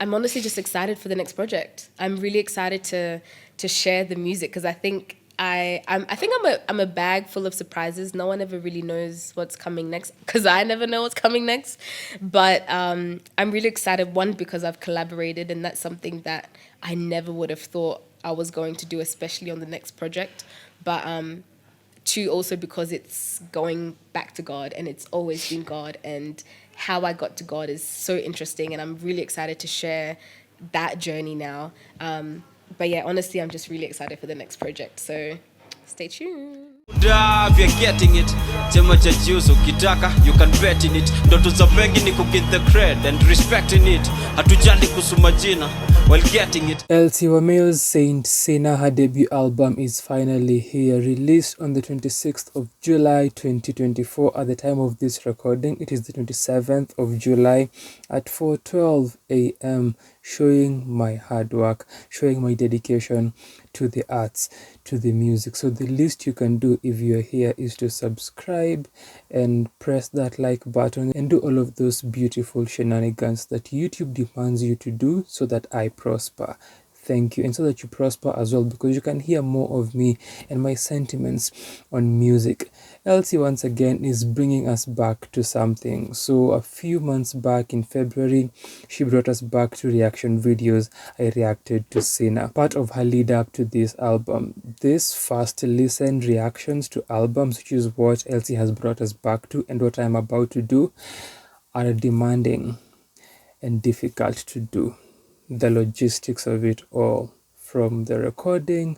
I'm honestly just excited for the next project. I'm really excited to share the music because I think I'm a bag full of surprises. No one ever really knows what's coming next because I never know what's coming next. But I'm really excited, one, because I've collaborated, and that's something that I never would have thought I was going to do, especially on the next project. But two, also because it's going back to God, and it's always been God, and how I got to God is so interesting, and I'm really excited to share that journey now. But yeah, honestly, I'm just really excited for the next project, so stay tuned. If you're getting it, chema cha juice ukitaka, you can bet in it. Ndoto za wengi ni kugive the cred and respecting it. Hatujali kusuma jina while getting it. Elsy Wameyo's Saint Selah, her debut album, is finally here. Released on the 26th of July 2024. At the time of this recording, it is the 27th of July at 4:12 a.m. showing my hard work, showing my dedication to the arts, to the music. So the least you can do if you're here is to subscribe and press that like button and do all of those beautiful shenanigans that YouTube demands you to do so that I prosper. Thank you. And so that you prosper as well, because you can hear more of me and my sentiments on music. Elsy once again is bringing us back to something. So a few months back in February, she brought us back to reaction videos. I reacted to Selah, part of her lead up to this album. This first listen reactions to albums, which is what Elsy has brought us back to, and what I'm about to do, are demanding and difficult to do. The logistics of it all, from the recording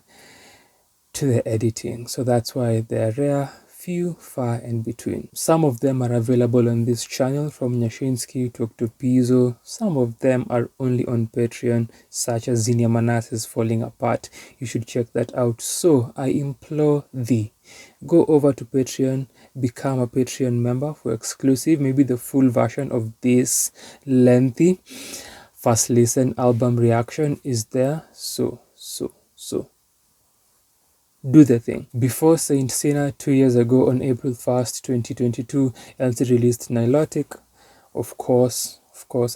to the editing. So that's why they're rare, few, far and between. Some of them are available on this channel, from Nyashinsky to Octopizo. Some of them are only on Patreon, such as Zinia Manas's Falling Apart. You should check that out. So I implore thee, go over to Patreon, become a Patreon member for exclusive, maybe the full version of this lengthy first listen album reaction is there. So do the thing. Before Saint Selah, 2 years ago on April 1st, 2022, Elsy released Nilotic. Of course,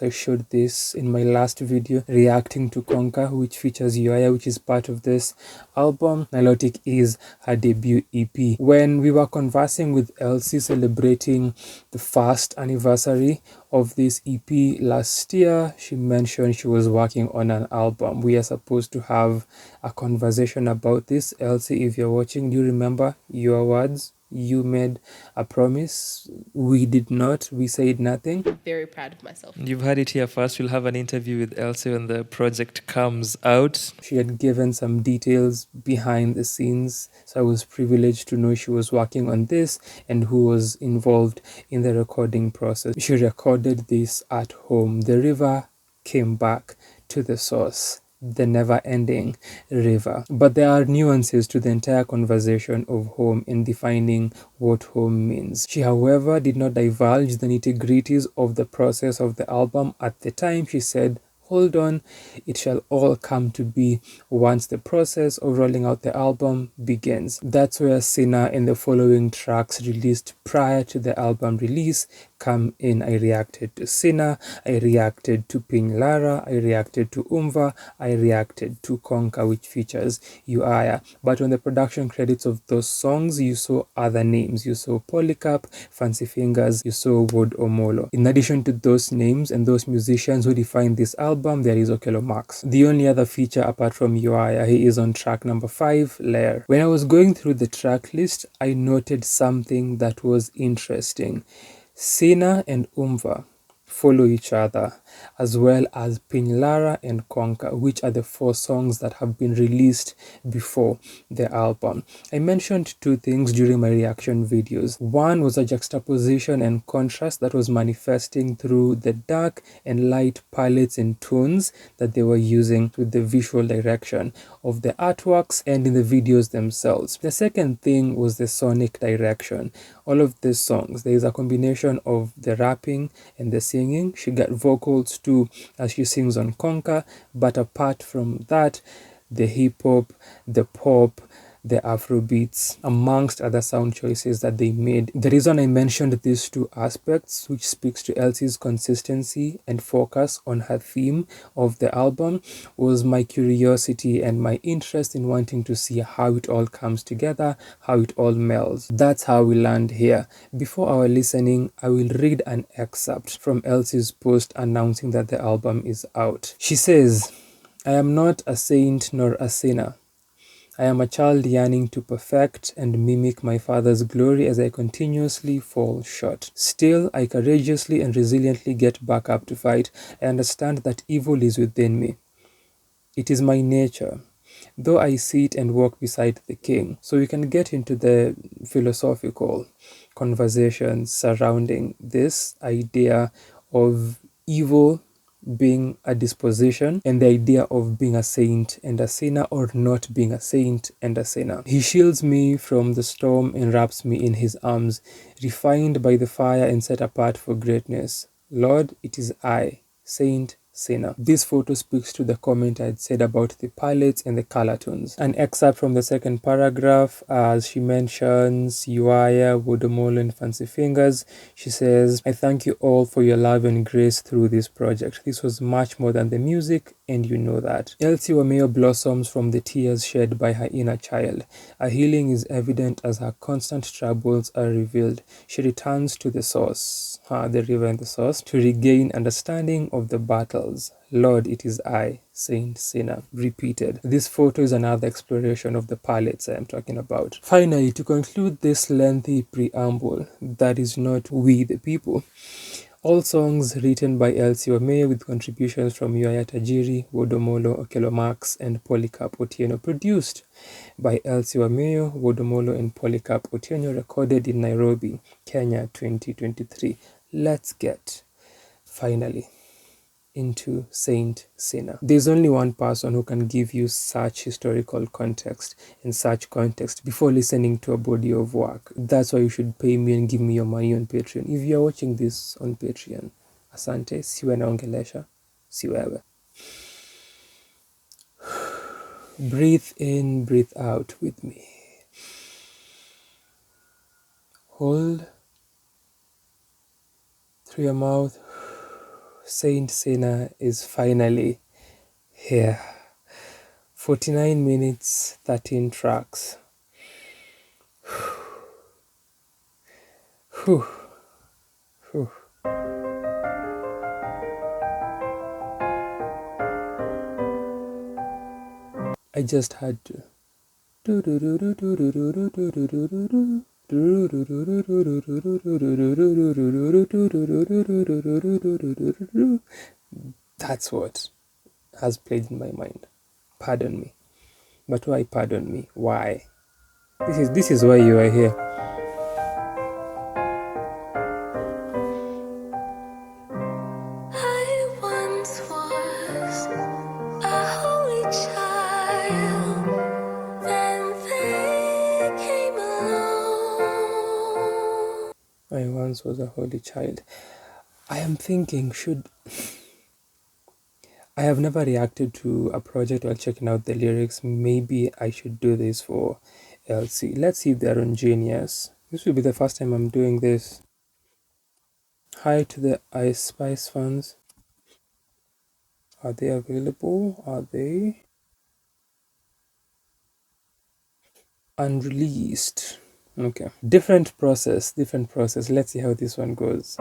I showed this in my last video, reacting to Conquer, which features Ywaya, which is part of this album. Nilotic is her debut EP. When we were conversing with Elsy, celebrating the first anniversary of this EP last year, she mentioned she was working on an album. We are supposed to have a conversation about this. Elsy, if you're watching, do you remember your words? You made a promise. We did not. We said nothing. I'm very proud of myself. You've heard it here first. We'll have an interview with Elsy when the project comes out. She had given some details behind the scenes, so I was privileged to know she was working on this and who was involved in the recording process. She recorded this at home. The river came back to the source, the never-ending river. But there are nuances to the entire conversation of home and defining what home means. She, however, did not divulge the nitty-gritties of the process of the album. At the time, she said, hold on, it shall all come to be once the process of rolling out the album begins. That's where Selah and the following tracks released prior to the album release come in. I reacted to Selah, I reacted to Piny Lara, I reacted to Umva, I reacted to Conquer, which features Ywaya. But on the production credits of those songs, you saw other names. You saw Polycarp, Fancy Fingers, you saw Wood Omolo. In addition to those names and those musicians who define this album, there is Okello Max. The only other feature apart from Ywaya, he is on track number 5, Lair. When I was going through the track list, I noted something that was interesting. Selah and Umva follow each other, as well as Piny Lara and Conquer, which are the 4 songs that have been released before the album. I mentioned 2 things during my reaction videos. One was a juxtaposition and contrast that was manifesting through the dark and light palettes and tones that they were using with the visual direction of the artworks and in the videos themselves. The second thing was the sonic direction. All of these songs, there is a combination of the rapping and the singing. She got vocals too as she sings on Conquer, but apart from that, the hip-hop, the pop, the Afro beats, amongst other sound choices that they made. The reason I mentioned these two aspects, which speaks to Elsy's consistency and focus on her theme of the album, was my curiosity and my interest in wanting to see how it all comes together, how it all melds. That's how we land here. Before our listening, I will read an excerpt from Elsy's post announcing that the album is out. She says, "I am not a saint nor a sinner. I am a child yearning to perfect and mimic my Father's glory as I continuously fall short. Still, I courageously and resiliently get back up to fight. I understand that evil is within me. It is my nature, though I sit and walk beside the King." So we can get into the philosophical conversations surrounding this idea of evil being a disposition and the idea of being a saint and a sinner, or not being a saint and a sinner. "He shields me from the storm and wraps me in his arms, refined by the fire and set apart for greatness. Lord, it is I, saint, sinner." This photo speaks to the comment I had said about the palettes and the color tones. An excerpt from the second paragraph, as she mentions Ywaya, Wodomolo, and Fancy Fingers. She says, "I thank you all for your love and grace through this project. This was much more than the music, and you know that." Elsy Wameyo blossoms from the tears shed by her inner child. Her healing is evident as her constant troubles are revealed. She returns to the source, the river and the source, to regain understanding of the battles. Lord, it is I, saint, sinner, repeated. This photo is another exploration of the palettes I am talking about. Finally, to conclude this lengthy preamble, that is not we the people, all songs written by Elsy Wameyo with contributions from Ywaya Tajiri, Wodomolo, Okello Max, and Polycarp Otieno. Produced by Elsy Wameyo, Wodomolo, and Polycarp Otieno. Recorded in Nairobi, Kenya, 2023. Let's get, finally, into Saint Sinner. There's only one person who can give you such historical context and such context before listening to a body of work. That's why you should pay me and give me your money on Patreon. If you're watching this on Patreon, asante, siwe naongelesha, siwewe. Breathe in, breathe out with me. Hold through your mouth. Saint Sinner is finally here. 49 minutes, 13 tracks. Whew. Whew. I just had to. That's what has played in my mind. Pardon me. But why pardon me? Why? This is why you are here. I once was a holy child, then they came along. I once was a holy child. I am thinking, I have never reacted to a project while checking out the lyrics. Maybe I should do this for Elsy. Let's see if they're on Genius. This will be the first time I'm doing this. Hi to the Ice Spice fans. Are they available? Are they? Unreleased. Okay. Different process. Let's see how this one goes.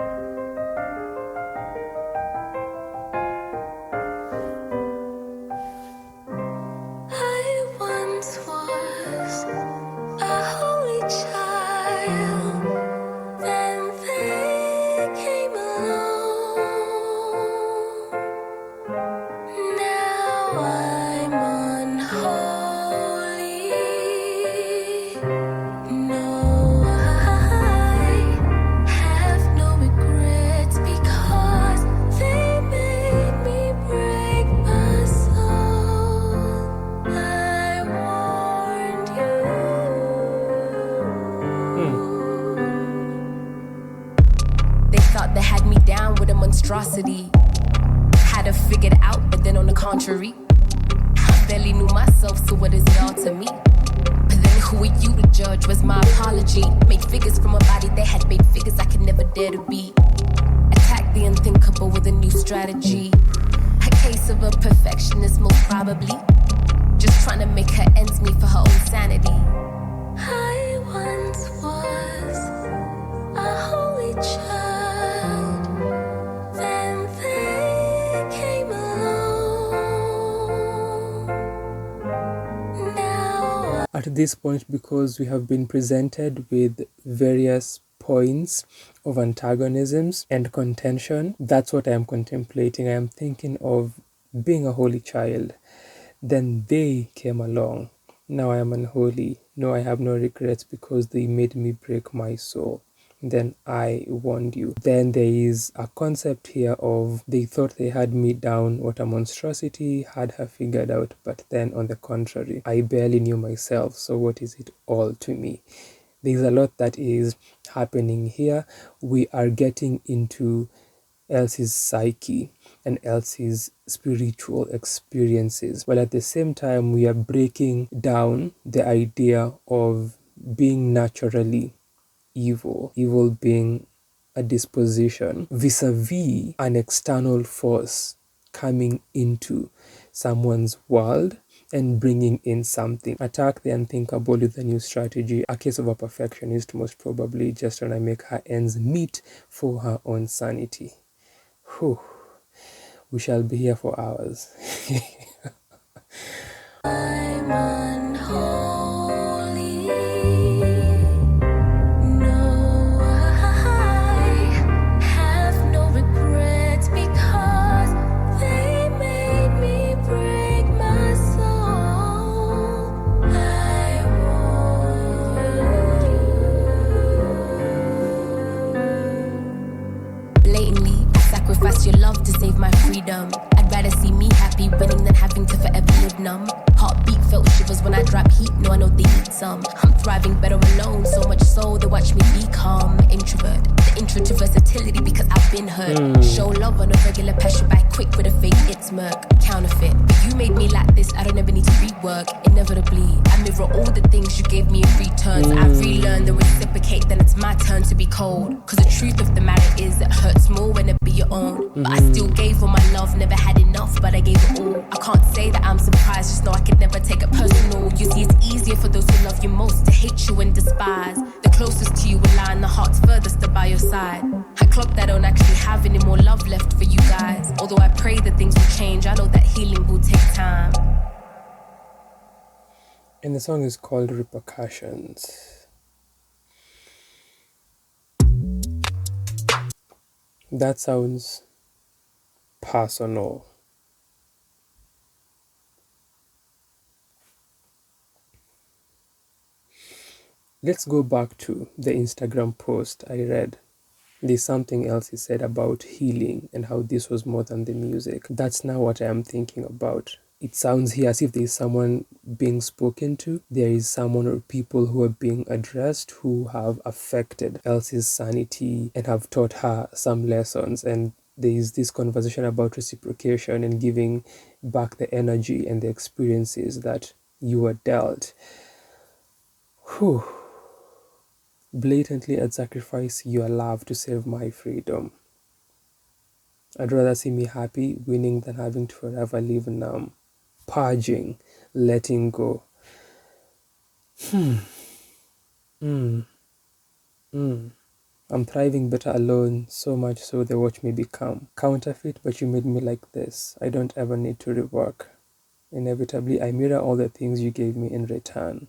Monstrosity. Had to figure it out, but then on the contrary, I barely knew myself, so what is it all to me? But then Who are you to judge was my apology. Made figures from a body they had made figures I could never dare to be. Attack the unthinkable with a new strategy. A case of a perfectionist most probably. Just trying to make her ends meet for her own sanity. I once was a holy child. Then they came along. Now At this point, because we have been presented with various points of antagonisms and contention, that's what I am contemplating. I am thinking of being a holy child. Then they came along. Now I am unholy. No, I have no regrets because they made me break my soul. Then I warned you. Then there is a concept here of they thought they had me down, what a monstrosity, had her figured out, but then on the contrary, I barely knew myself, so what is it all to me? There's a lot that is happening here. We are getting into Elsy's psyche and Elsy's spiritual experiences, while at the same time we are breaking down the idea of being naturally evil being a disposition vis-a-vis an external force coming into someone's world and bringing in something. Attack the unthinkable with a new strategy. A case of a perfectionist, most probably just trying to make her ends meet for her own sanity. Whew. We shall be here for hours. I'm unholy. No, I have no regrets because they made me break my soul. I want you. Blatantly, I sacrificed your love to save my freedom. I'd rather see me happy winning than having to forever live numb. Heartbeat felt shivers when I drop heat. No, I know they need some. I'm thriving better alone, so much so they watch me become introvert. The intro to versatility because I've been hurt. Show love on a regular, passion back quick with a fake it's murk. Counterfeit. But you made me like this, I don't ever need to rework. Inevitably, I mirror all the things you gave me in returns. I've relearned and reciprocate, then it's my turn to be cold. Cause the truth of the matter is it hurts more when it be your own. But I still gave all my love, never had enough, but I gave it all. I can't say that I'm surprised, just know I could never take it personal. You see, it's easier for those who love you most to hate you and despise. The closest to you will lie and the heart's furthest to by your side. I clocked that I don't actually have any more love left for you guys. Although I pray that things will change, I know that healing will take time. And the song is called Repercussions. That sounds personal. Let's go back to the Instagram post I read. There's something else he said about healing and how this was more than the music. That's now what I am thinking about. It sounds here as if there is someone being spoken to. There is someone or people who are being addressed who have affected Elsy's sanity and have taught her some lessons. And there is this conversation about reciprocation and giving back the energy and the experiences that you were dealt. Whew. Blatantly, I'd sacrifice your love to save my freedom. I'd rather see me happy, winning, than having to forever live numb. Purging, letting go. I'm thriving better alone, so much so they watch me become counterfeit, but you made me like this. I don't ever need to rework. Inevitably, I mirror all the things you gave me in return.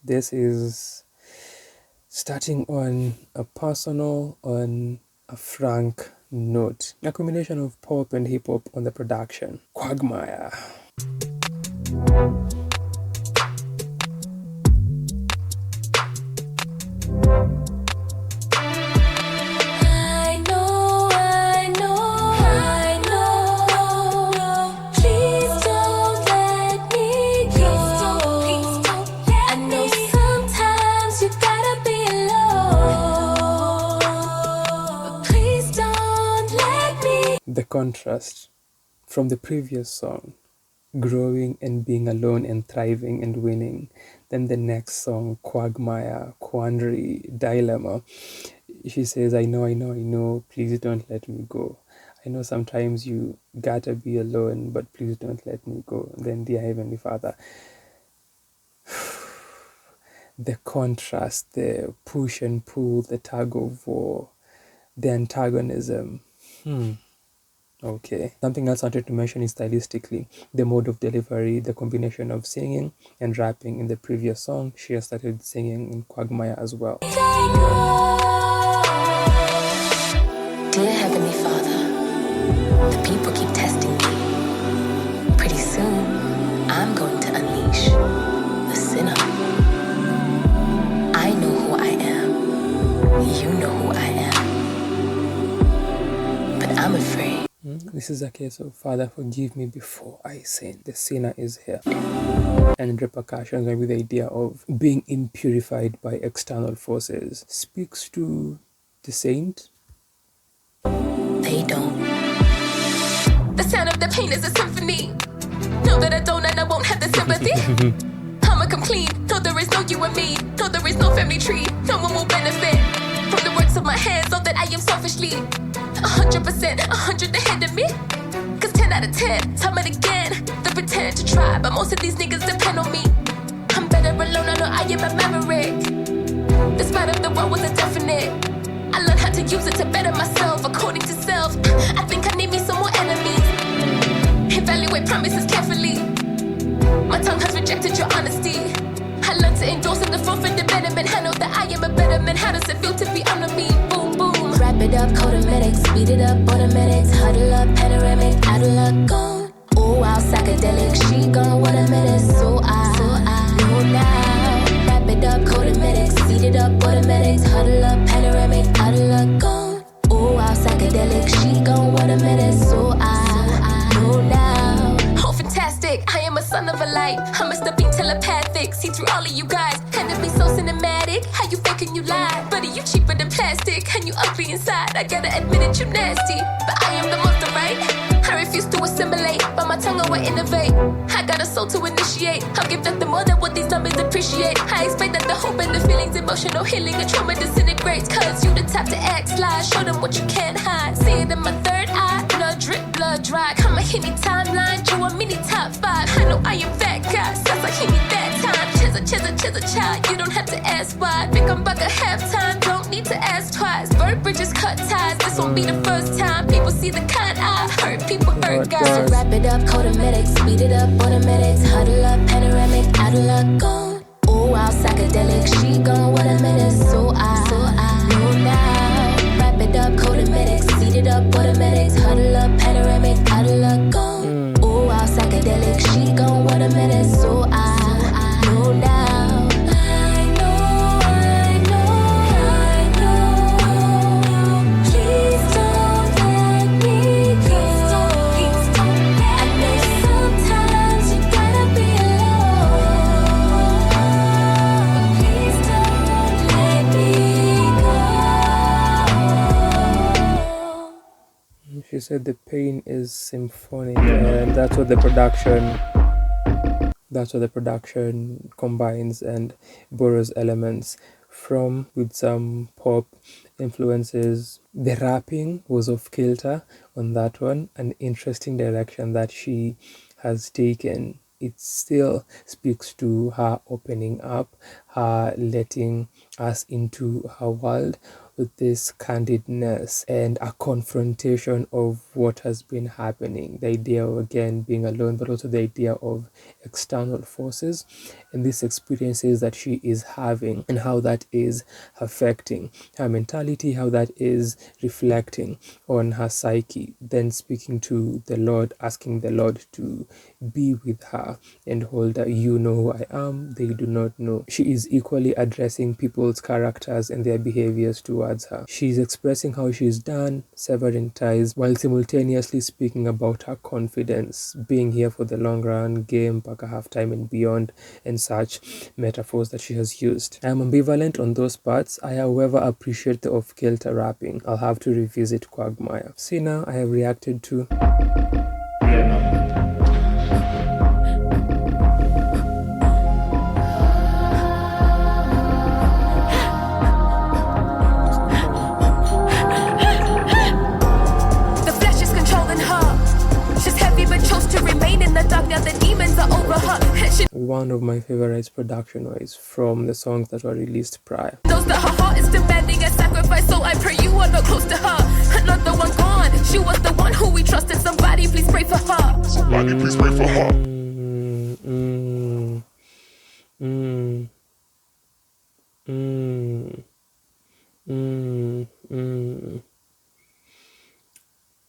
This is starting on a personal, on a frank note. A combination of pop and hip-hop on the production. Quagmire. The contrast from the previous song growing and being alone and thriving and winning. Then the next song, Quagmire, Quandary, Dilemma. She says, I know, please don't let me go. I know sometimes you gotta be alone, but please don't let me go. Then, dear Heavenly Father, the contrast, the push and pull, the tug of war, the antagonism. Okay. Something else I wanted to mention is stylistically, the mode of delivery, the combination of singing and rapping in the previous song. She has started singing in Quagmire as well. Dear Heavenly Father, the people keep testing me. Pretty soon, I'm going to unleash the sinner. I know who I am. You know who I am. But I'm afraid. This is a case of, Father, forgive me before I sin. The sinner is here. And Repercussions, maybe the idea of being impurified by external forces, speaks to the saint. They don't. The sound of the pain is a symphony. Know that I don't and I won't have the sympathy. I'ma come clean. Know there is no you and me. Know there is no family tree. No one will benefit from the works of my hands. Know that I am selfishly 100%, 100 ahead of me. Cause 10 out of 10, time and again, they pretend to try, but most of these niggas depend on me. I'm better alone, I know I am a maverick. The spite of the world was a definite. I learned how to use it to better myself, according to self. I think I need me some more enemies. Evaluate promises carefully. My tongue has rejected your honesty. I learned to endorse in the front for the betterment. I know that I am a better man. How does it feel to be under me? Boom, boom. Wrap it up, codemedics. Speed it up, automatics. Huddle up, panoramic. Out of luck, gone. Oh, wow, psychedelic. She gone, what a minute. So I know now. Wrap it up, codemedics. Speed it up, automatics. Huddle up, panoramic. Out of luck, gone. Oh, wow, psychedelic. She gone, what a minute. So I know now. Oh, fantastic. I am a son of a light. I must have been telepathic. See through all of you guys. Had to be so cinematic. How you fake and you lie? Buddy, you cheaper than plastic. And you ugly inside. I gotta admit it, you nasty. But I am the monster, right? I refuse to assimilate. But my tongue I will innovate. I got a soul to initiate. I'll give nothing more than what these numbers appreciate. I expect that the hope and the feelings, emotional healing and trauma disintegrates. Cause you the type to act sly. Show them what you can't hide. See it in my third eye. Blood drip, blood dry. Come and hit me timeline. Drew a mini top 5. I know I am that guy. Sounds like hit me that time. Chizza, child. You don't have to ask why. Pick I'm back at halftime. Don't need to ask twice. Bird bridges cut ties. This won't be the first time. People see the kind I hurt. People hurt guys. So wrap it up, codemedics. Speed it up, automatics. Huddle up, panoramic. Out of luck, gone. Oh, wow, psychedelic. She gone, what a minute. So I know now. Wrap it up, codemedics. Speed it up, automatics. Huddle up, panoramic. Out of luck, gone. Oh, wow, psychedelic. She gone, what a minute. So I know now. Please don't let me go. I know sometimes you gotta be alone. Please don't let me go. She said the pain is symphonic, and that's what the production combines and borrows elements from, with some pop influences. The rapping was off kilter on that one, an interesting direction that she has taken. It still speaks to her opening up, her letting us into her world with this candidness and a confrontation of what has been happening. The idea of, again, being alone, but also the idea of external forces and these experiences that she is having and how that is affecting her mentality, how that is reflecting on her psyche. Then speaking to the Lord, asking the Lord to be with her and hold her. You know who I am, they do not know. She is equally addressing people's characters and their behaviors towards her. She's expressing how she's done, severing ties, while simultaneously speaking about her confidence, being here for the long run, game, paka halftime and beyond, and such metaphors that she has used. I am ambivalent on those parts. I, however, appreciate the off-kilter rapping. I'll have to revisit Quagmire. Selah, I have reacted to. in the dark, now the demons are over her. She One of my favorites production-wise from the songs that were released prior. knows that her heart is demanding a sacrifice, so I pray you are not close to her. Another one gone. She was the one who we trusted. Somebody please pray for her. Somebody please pray for her.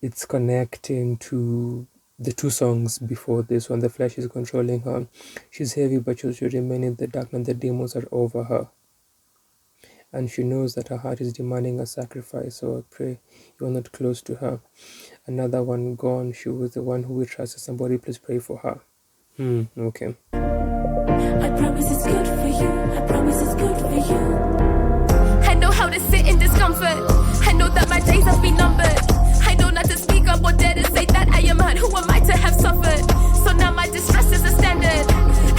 It's connecting to the two songs before this one. The flesh is controlling her. She's heavy, but she should remain in the dark, and the demons are over her. And she knows that her heart is demanding a sacrifice, so I pray you are not close to her. Another one gone. She was the one who we trusted. Somebody please pray for her. Okay. I promise it's good for you. I promise it's good for you. I know how to sit in discomfort. I know that my days have been numbered. I know not to speak up or dare to say that I am man. Who am I to have suffered? So now my distress is a standard,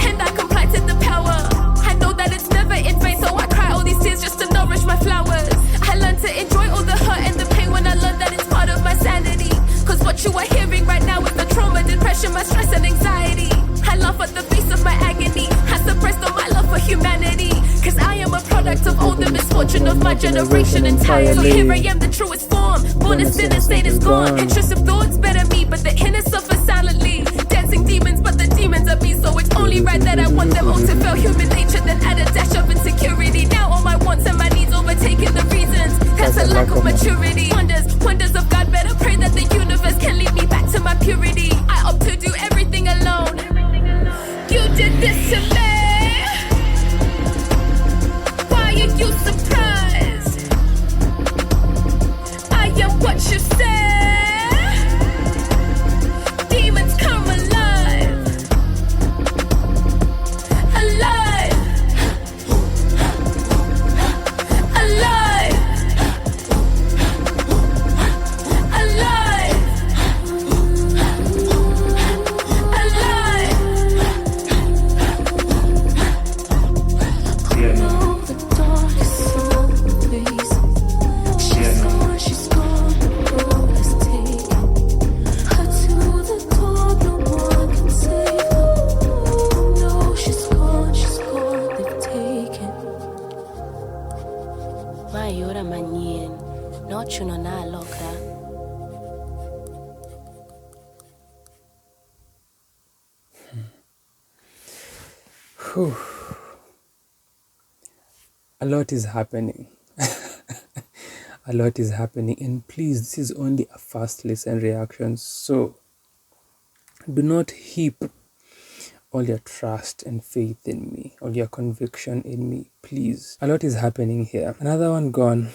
and I comply to the power. I know that it's never in vain, so I cry all these tears just to nourish my flowers. I learned to enjoy all the hurt and the pain when I learned that it's part of my sanity. Cause what you are hearing right now is the trauma, depression, my stress and anxiety. I laugh at the face of my agony. I suppressed all my love for humanity. Cause I am a product of all the misfortune of my generation entirely. So here I am, the truest form. Born a sin and state is gone. Intrusive thoughts better me, but the inner suffer silently. Dancing demons, but the demons are me. So it's only right that I want them all to feel human nature, then add a dash of insecurity. Now all my wants and my needs overtaking the reasons. That's a lack of maturity. Wonders of God, better pray that the universe can lead me back to my purity. I opt to do everything alone. You did this to me. Why are you surprised? I am what you say. Demons come alive. Alive. Alive. Alive. Alive. No, the door is so amazing. She's gone, the road is taken. Her to the door, no one can save her. No, she's gone, they've taken. Mayora manien, no chuno na loka. A lot is happening. A lot is happening. And please, this is only a first listen reaction. So do not heap all your trust and faith in me, all your conviction in me, please. A lot is happening here. Another one gone.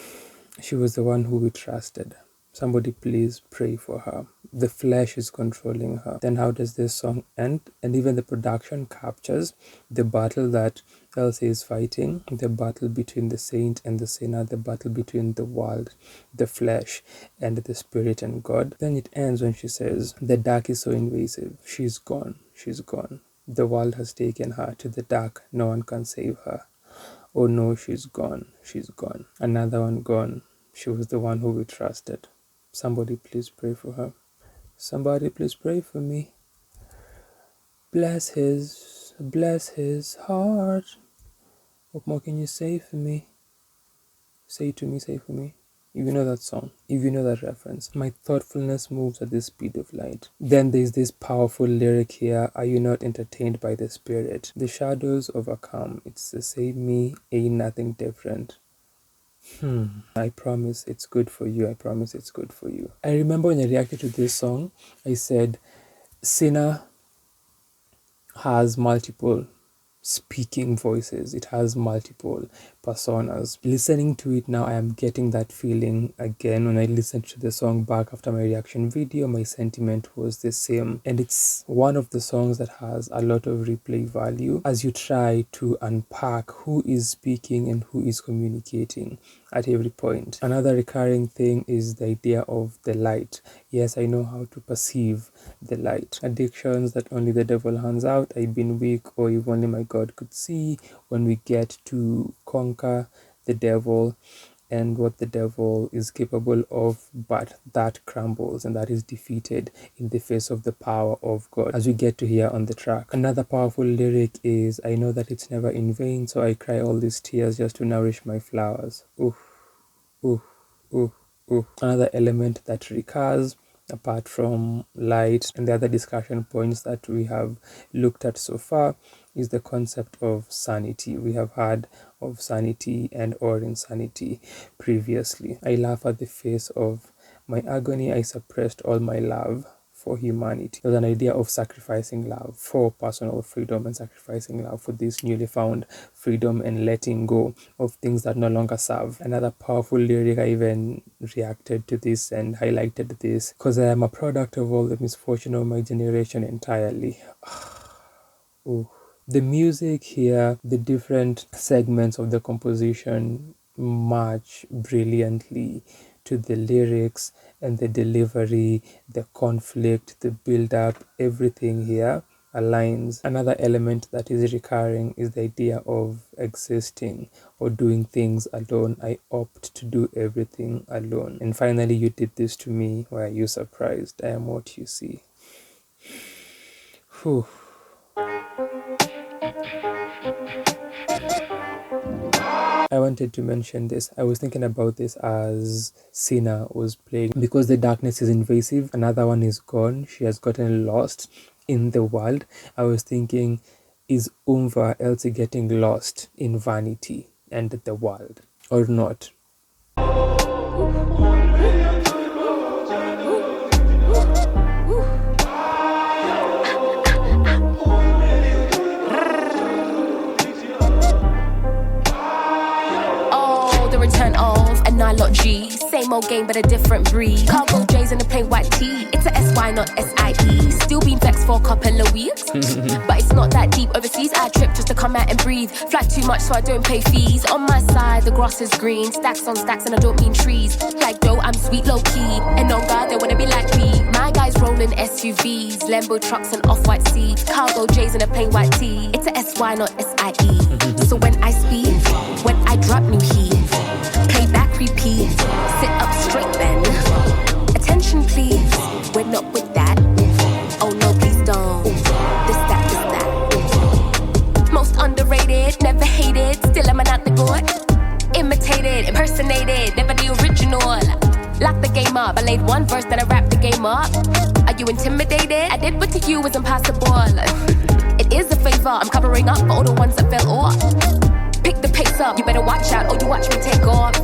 She was the one who we trusted. Somebody please pray for her. The flesh is controlling her. Then how does this song end? And even the production captures the battle that Elsy is fighting, the battle between the saint and the sinner, the battle between the world, the flesh, and the spirit and God. Then it ends when she says, the dark is so invasive. She's gone. She's gone. The world has taken her to the dark. No one can save her. Oh no, she's gone. She's gone. Another one gone. She was the one who we trusted. Somebody please pray for her. Somebody please pray for me. Bless his heart. What more can you say for me? Say to me, say for me. If you know that song, if you know that reference. My thoughtfulness moves at the speed of light. Then there's this powerful lyric here. Are you not entertained by the spirit? The shadows overcome. It's the same me, ain't nothing different. I promise it's good for you. I promise it's good for you. I remember when I reacted to this song, I said, Sinner has multiple speaking voices. It has multiple personas. Listening to it now, I am getting that feeling again. When I listened to the song back after my reaction video, my sentiment was the same. And it's one of the songs that has a lot of replay value as you try to unpack who is speaking and who is communicating at every point. Another recurring thing is the idea of the light. Yes, I know how to perceive the light. Addictions that only the devil hands out. I've been weak, or if only my God could see. When we get to conquer the devil and what the devil is capable of, but that crumbles and that is defeated in the face of the power of God, as we get to hear on the track. Another powerful lyric is, I know that it's never in vain, so I cry all these tears just to nourish my flowers. Ooh, ooh, ooh, ooh. Another element that recurs, apart from light and the other discussion points that we have looked at so far, is the concept of sanity. We have heard of sanity and or insanity previously. I laugh at the face of my agony. I suppressed all my love for humanity. There's an idea of sacrificing love for personal freedom and sacrificing love for this newly found freedom and letting go of things that no longer serve. Another powerful lyric, I even reacted to this and highlighted this because I am a product of all the misfortune of my generation entirely. Ooh. The music here, the different segments of the composition match brilliantly to the lyrics and the delivery, the conflict, the build-up, everything here aligns. Another element that is recurring is the idea of existing or doing things alone. I opt to do everything alone. And finally, you did this to me. Why are you surprised? I am what you see. Whew. I wanted to mention this. I was thinking about this as Sina was playing. Because the darkness is invasive, another one is gone. She has gotten lost in the world. I was thinking, is Umva Elsy getting lost in vanity and the world or not? Nilotic, same old game but a different breed. Cargo J's in a plain white tee. It's a SY, not SIE. Still been vexed for a couple of weeks, but it's not that deep overseas. I trip just to come out and breathe. Fly too much so I don't pay fees. On my side, the grass is green. Stacks on stacks and I don't mean trees. Like dough, I'm sweet low key. And on God, they wanna be like me. My guys rolling SUVs, Lambo trucks and off-white seats. Cargo J's in a plain white tee. It's a SY, not SIE. So when I speak, when I drop new heat, play back, repeat, sit up straight then. Attention please, we're not with that. Oh no, please don't. This, that. Most underrated, never hated, still I'm at the gourd. Imitated, impersonated, never the original. Lock the game up, I laid one verse, then I wrapped the game up. Are you intimidated? I did what to you was impossible. It is a favor, I'm covering up for all the ones that fell off. Pick the pace up, you better watch out, or you watch me take off.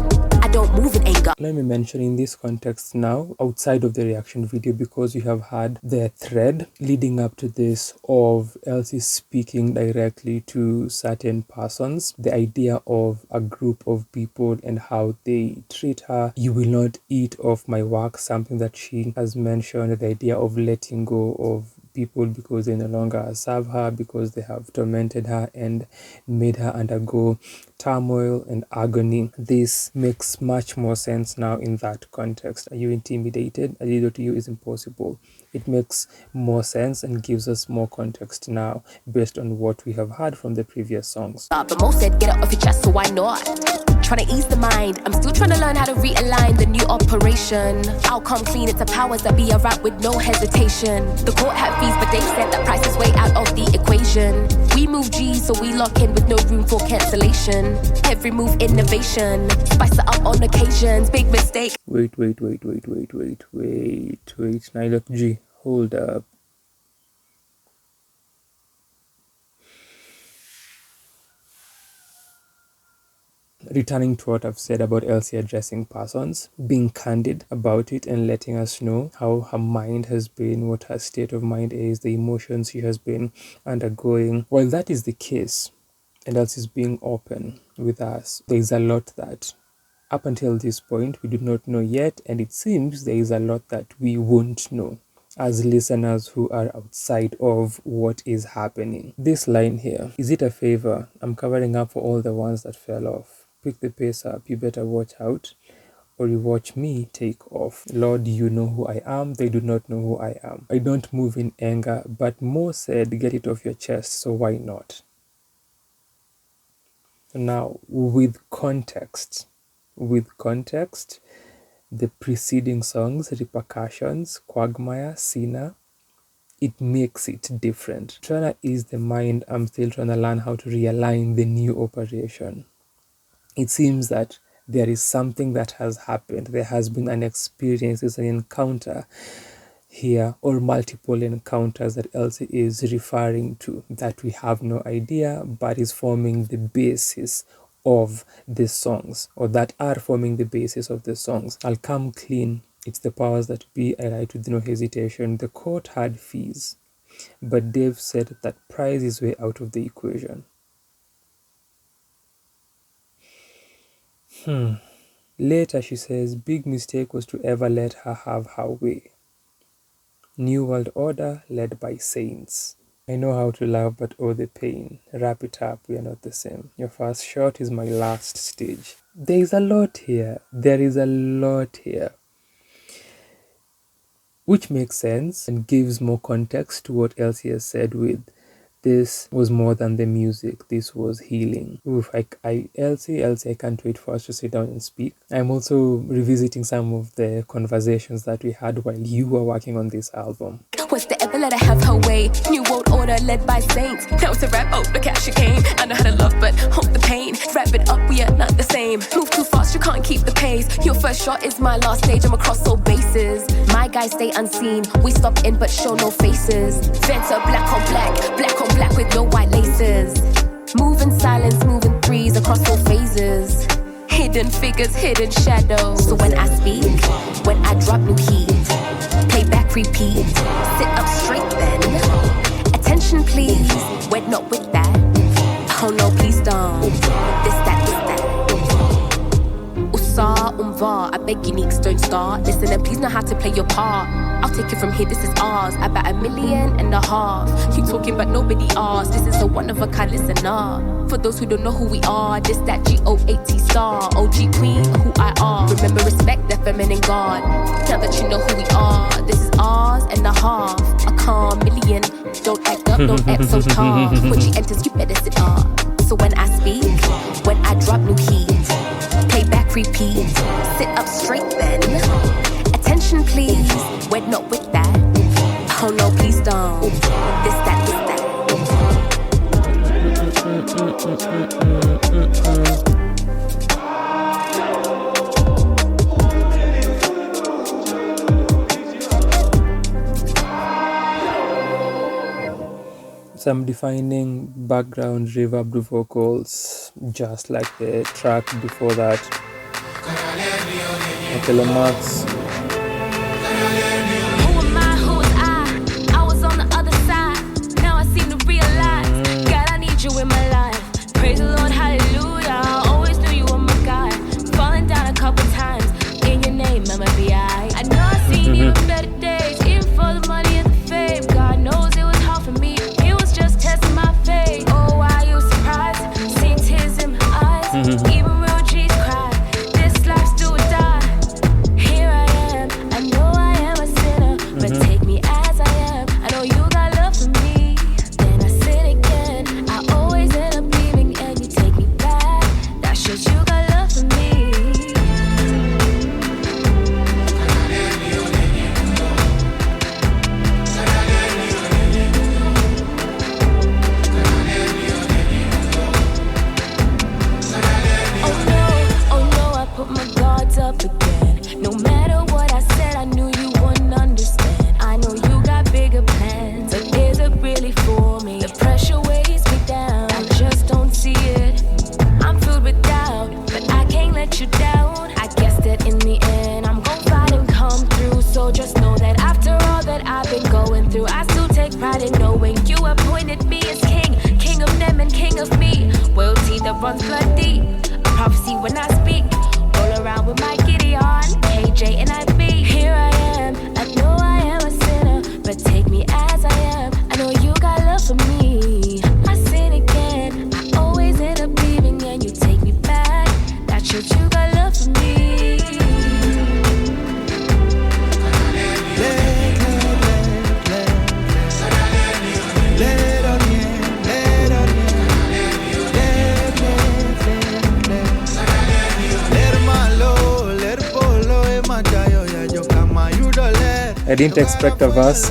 I don't move in anger. Let me mention in this context now, outside of the reaction video, because you have had the thread leading up to this of Elsy speaking directly to certain persons, the idea of a group of people and how they treat her. You will not eat off my work, something that she has mentioned, the idea of letting go of people because they no longer serve her, because they have tormented her and made her undergo turmoil and agony. This makes much more sense now in that context. Are you intimidated? A little to you is impossible. It makes more sense and gives us more context now based on what we have heard from the previous songs. But most said get out of your chest, so why not? Trying to ease the mind, I'm still trying to learn how to realign the new operation. Outcome clean, it's a powers that be a rap with no hesitation. The court had fees, but they said that price is way out of the equation. We move G's, so we lock in with no room for cancellation. Every move innovation, spice it up on occasions, big mistake. Wait, Nilotic, hold up. Returning to what I've said about Elsy addressing persons, being candid about it and letting us know how her mind has been, what her state of mind is, the emotions she has been undergoing. While that is the case, and Elsy is being open with us, there is a lot that up until this point we do not know yet, and it seems there is a lot that we won't know as listeners who are outside of what is happening. This line here, is it a favor? I'm covering up for all the ones that fell off. Pick the pace up, you better watch out, or you watch me take off. Lord, you know who I am, they do not know who I am. I don't move in anger, but Mo said get it off your chest, so why not? Now, with context, with context, the preceding songs, Repercussions, Quagmire, Selah, it makes it different. Trying to ease the mind, I'm still trying to learn how to realign the new operation. It seems that there is something that has happened. There has been an experience, it's an encounter here, or multiple encounters that Elsy is referring to that we have no idea, but is forming the basis of the songs, or that are forming the basis of the songs. I'll come clean. It's the powers that be. I write with no hesitation. The court had fees, but Dave said that price is way out of the equation. Later she says, big mistake was to ever let her have her way. New world order led by saints. I know how to love, but oh the pain. Wrap it up, we are not the same. Your first shot is my last stage. There is a lot here. There is a lot here. Which makes sense and gives more context to what Elsy has said with this was more than the music. This was healing. Oof, Elsy, I can't wait for us to sit down and speak. I'm also revisiting some of the conversations that we had while you were working on this album. Was the ever let her have her way? New world order led by saints. That was a rap, oh look how she came. I know how to love but hold the pain. Wrap it up, we are not the same. Move too fast, you can't keep the pace. Your first shot is my last stage, I'm across all bases. My guys stay unseen, we stop in but show no faces. Venter black on black with no white laces. Move in silence, moving threes across all phases. Hidden figures, hidden shadows. So when I speak, when I drop new heat, play back, repeat, sit up straight then. Attention please, we're not with that. Oh no, please don't. This, that. Umva, I beg you neeks, don't start. Listen and please know how to play your part. I'll take it from here, this is ours. About 1.5 million. You talking but nobody asked. This is a one of a kind listener. For those who don't know who we are, this that GOAT star, OG queen, who I are. Remember respect the feminine god. Now that you know who we are, this is ours and a half. A calm million. Don't act up, don't act so tough. When she enters, you better sit up. So when I speak, when I drop new heat, play back, repeat, sit up straight then. Attention please, we're not with that. Oh no, please don't. This, that. Some defining background reverb vocals, just like the track before that. Okello Max. Who am I? Who was I? I was on the other side. Now I seem to realize, God, I need you in my life. Praise the Lord, hallelujah. I always knew you were my guy. Falling down a couple times. In your name, I'ma be I know I've seen even better days. Even for the money and the fame. God knows it was hard for me. It was just testing my faith. Oh, why you surprised? Seeing tears in my eyes. Even real G's cry. This life's do or die. Here I am. I know I am a sinner, but take me as I am. I know you got love for me. Then I sin again. I always end up leaving, and you take me back. That shows you got love for me. Oh no, I put my guards up again. No matter what I said, I knew you wouldn't understand. I know you got bigger plans, but is it really for me? The pressure weighs me down, I just don't see it. I'm filled with doubt, but I can't let you down. I guess that in the end, I'm gon' fight and come through. So just know that after all that I've been going through, I still take pride in knowing you appointed me as king. King of them and king of me. Royalty that runs blood deep. A prophecy when I speak. Roll around with my Gideon, KJ and IB. Here I am, I know I am a sinner, but take me as I am. I know you got love for me. I sin again, I always end up leaving, and you take me back. That shows you got love for me. Let 'em all I didn't expect a verse.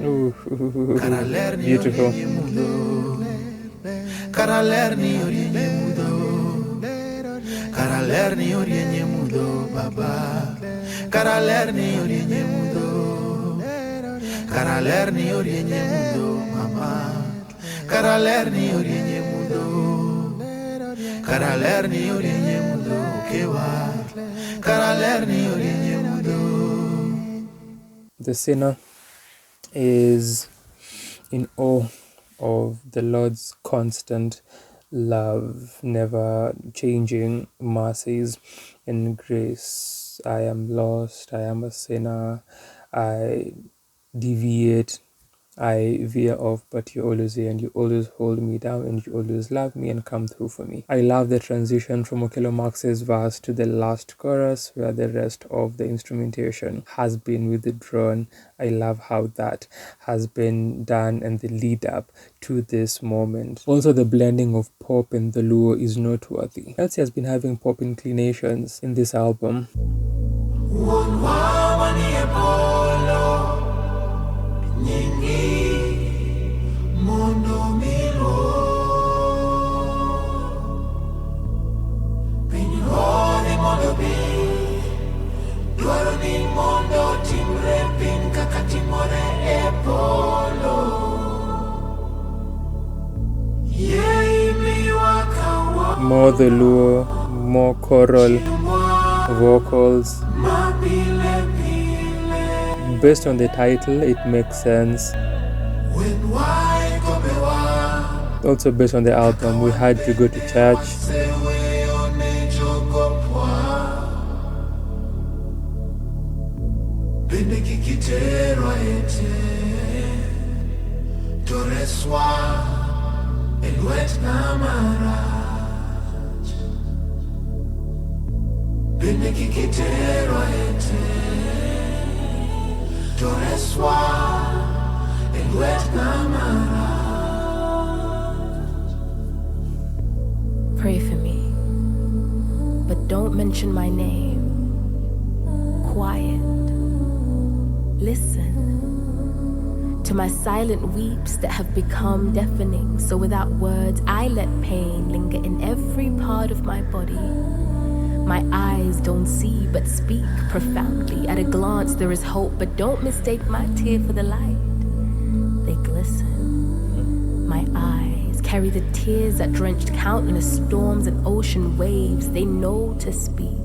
Ooh, beautiful. The sinner is in awe of the Lord's constant love, never changing mercies and grace. I am lost, I am a sinner, I deviate, I veer off, but you're always there and you always hold me down and you always love me and come through for me. I love the transition from Okello Max's verse to the last chorus where the rest of the instrumentation has been withdrawn. I love how that has been done and the lead up to this moment. Also, the blending of pop and the luo is noteworthy. Elsy has been having pop inclinations in this album. More the luo, more choral vocals. Based on the title, it makes sense. Also based on the album, We Had to Go to Church. Pray for me, but don't mention my name. Quiet. Listen to my silent weeps that have become deafening. So without words, I let pain linger in every part of my body. My eyes don't see but speak profoundly. At a glance, there is hope, but don't mistake my tear for the light. They glisten. My eyes carry the tears that drenched countless storms and ocean waves. They know to speak.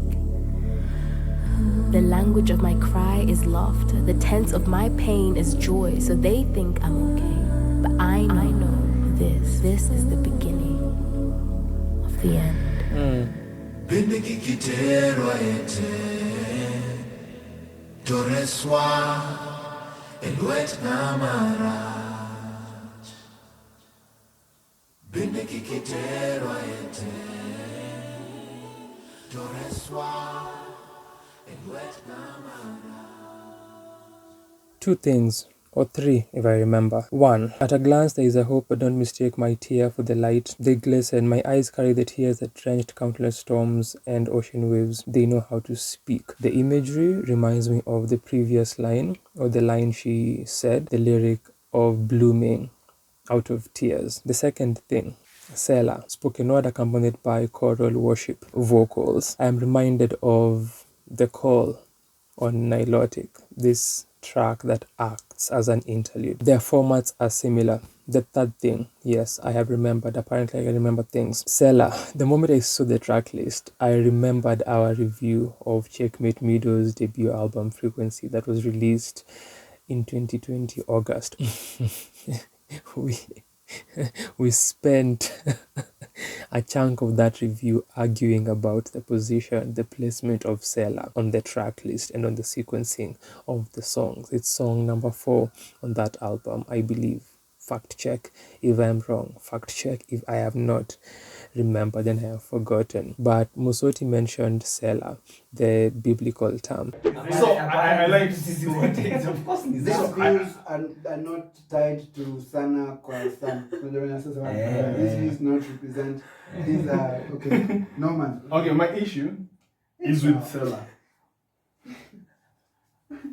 The language of my cry is laughter. The tense of my pain is joy. So they think I'm okay, but I know this is the beginning of the end. Two things, or three if I remember. One, at a glance there is a hope, but don't mistake my tear for the light. They glisten, my eyes carry the tears that drenched countless storms and ocean waves. They know how to speak. The imagery reminds me of the previous line, or the line she said, the lyric of blooming out of tears. The second thing, Selah, spoken word accompanied by choral worship vocals. I am reminded of The Call on Nilotic, this track that acts as an interlude. Their formats are similar. The third thing, yes, I have remembered. Apparently, I can remember things. Selah, the moment I saw the track list, I remembered our review of Checkmate Mido's debut album, Frequency, that was released in 2020, August. We spent a chunk of that review arguing about the position, the placement of Selah on the track list and on the sequencing of the songs. It's song number 4 on that album, I believe. Fact check if I'm wrong. Fact check if I have not remembered and I have forgotten. But Musoti mentioned Selah, the biblical term. So I like These views are not tied to sana kwa sana. These views not represent. These are okay. Norman. Okay, my issue is with Selah.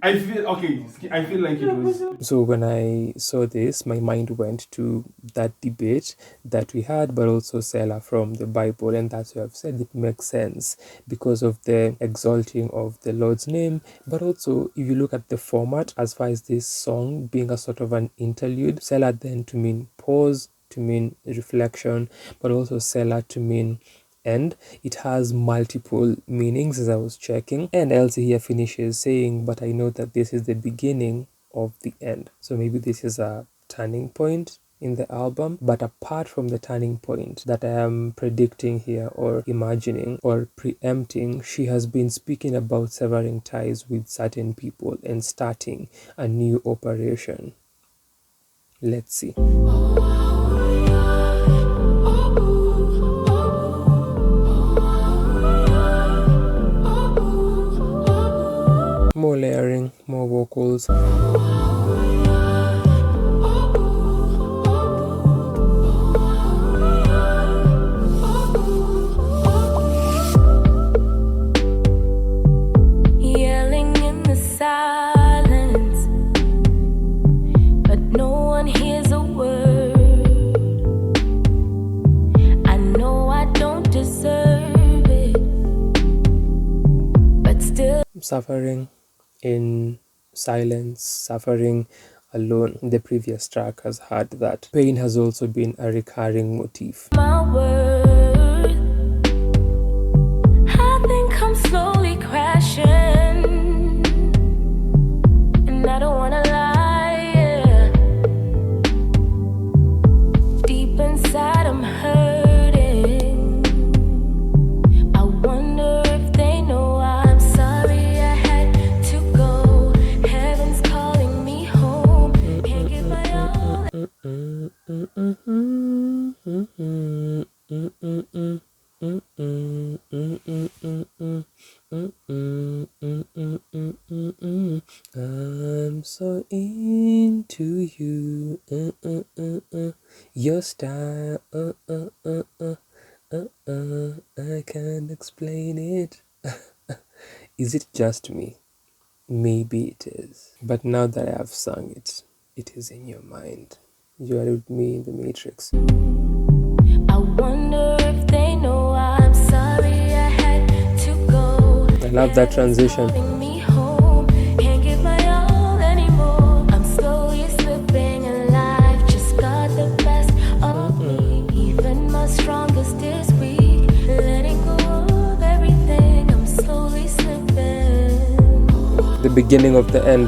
I feel like it was. So when I saw this, my mind went to that debate that we had, but also Selah from the Bible, and that's why I've said it makes sense because of the exalting of the Lord's name. But also, if you look at the format, as far as this song being a sort of an interlude, Selah then to mean pause, to mean reflection, but also Selah to mean end. It has multiple meanings as I was checking, and Elsy here finishes saying, but I know that this is the beginning of the end. So maybe this is a turning point in the album. But apart from the turning point that I am predicting here or imagining or preempting, she has been speaking about severing ties with certain people and starting a new operation. Let's see. More layering, more vocals. Yelling in the silence, but no one hears a word. I know I don't deserve it, but still Suffering in silence, suffering alone. The previous track has had that. Pain has also been a recurring motif. my worth. I think I'm slowly crashing, and I don't wanna lie, yeah. Deep inside I'm hurting. I wonder if they know I'm sorry I had to go. Heaven's calling me home. Can't give my all. I'm so into you, your style, I can't explain it. Is it just me? Maybe it is. But now that I have sung it, it is in your mind. You are with me in the Matrix. I wonder if they know I'm sorry I had to go. I love that transition. Calling me home, can't give my all anymore. I'm slowly slipping and life just got the best of me. Even my strongest is weak, letting go of everything. I'm slowly slipping. The beginning of the end.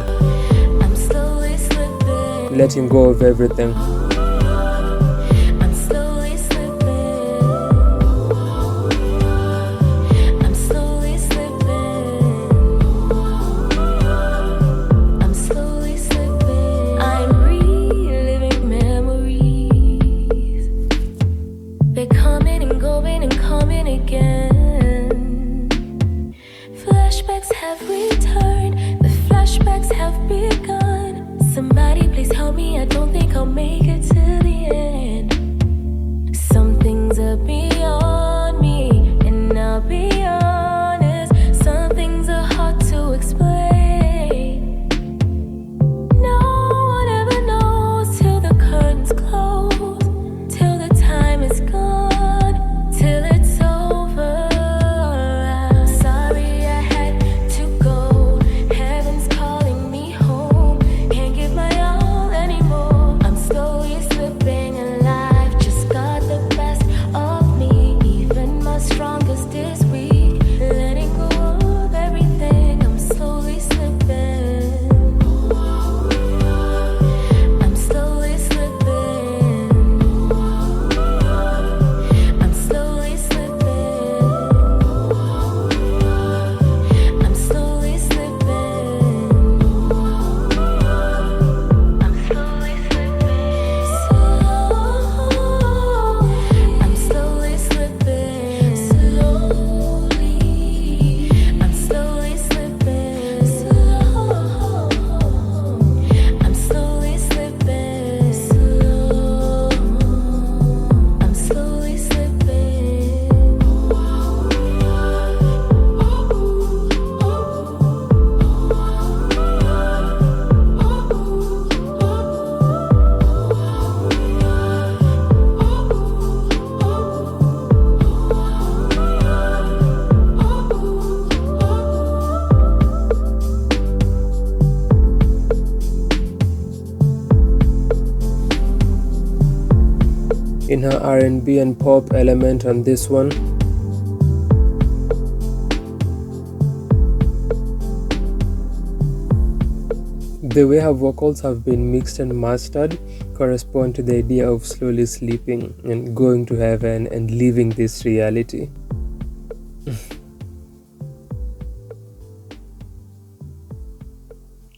I'm slowly slipping. Letting go of everything. I'm slowly slipping. I'm slowly slipping. I'm slowly slipping. I'm reliving memories. They're coming and going and coming again. Flashbacks have returned. The flashbacks have begun. Somebody please help me. I don't think I'll make it to the end. Some things are beyond me, and I'll be honest. Some things are hard to explain. No one ever knows till the curtains close, till the time is gone, till it's over. I'm sorry I had to go. Heaven's calling me home. Can't give my all anymore. I'm slowly slipping and life just got the best of me. in her R&B and pop element on this one. The way her vocals have been mixed and mastered correspond to the idea of slowly sleeping and going to heaven and leaving this reality.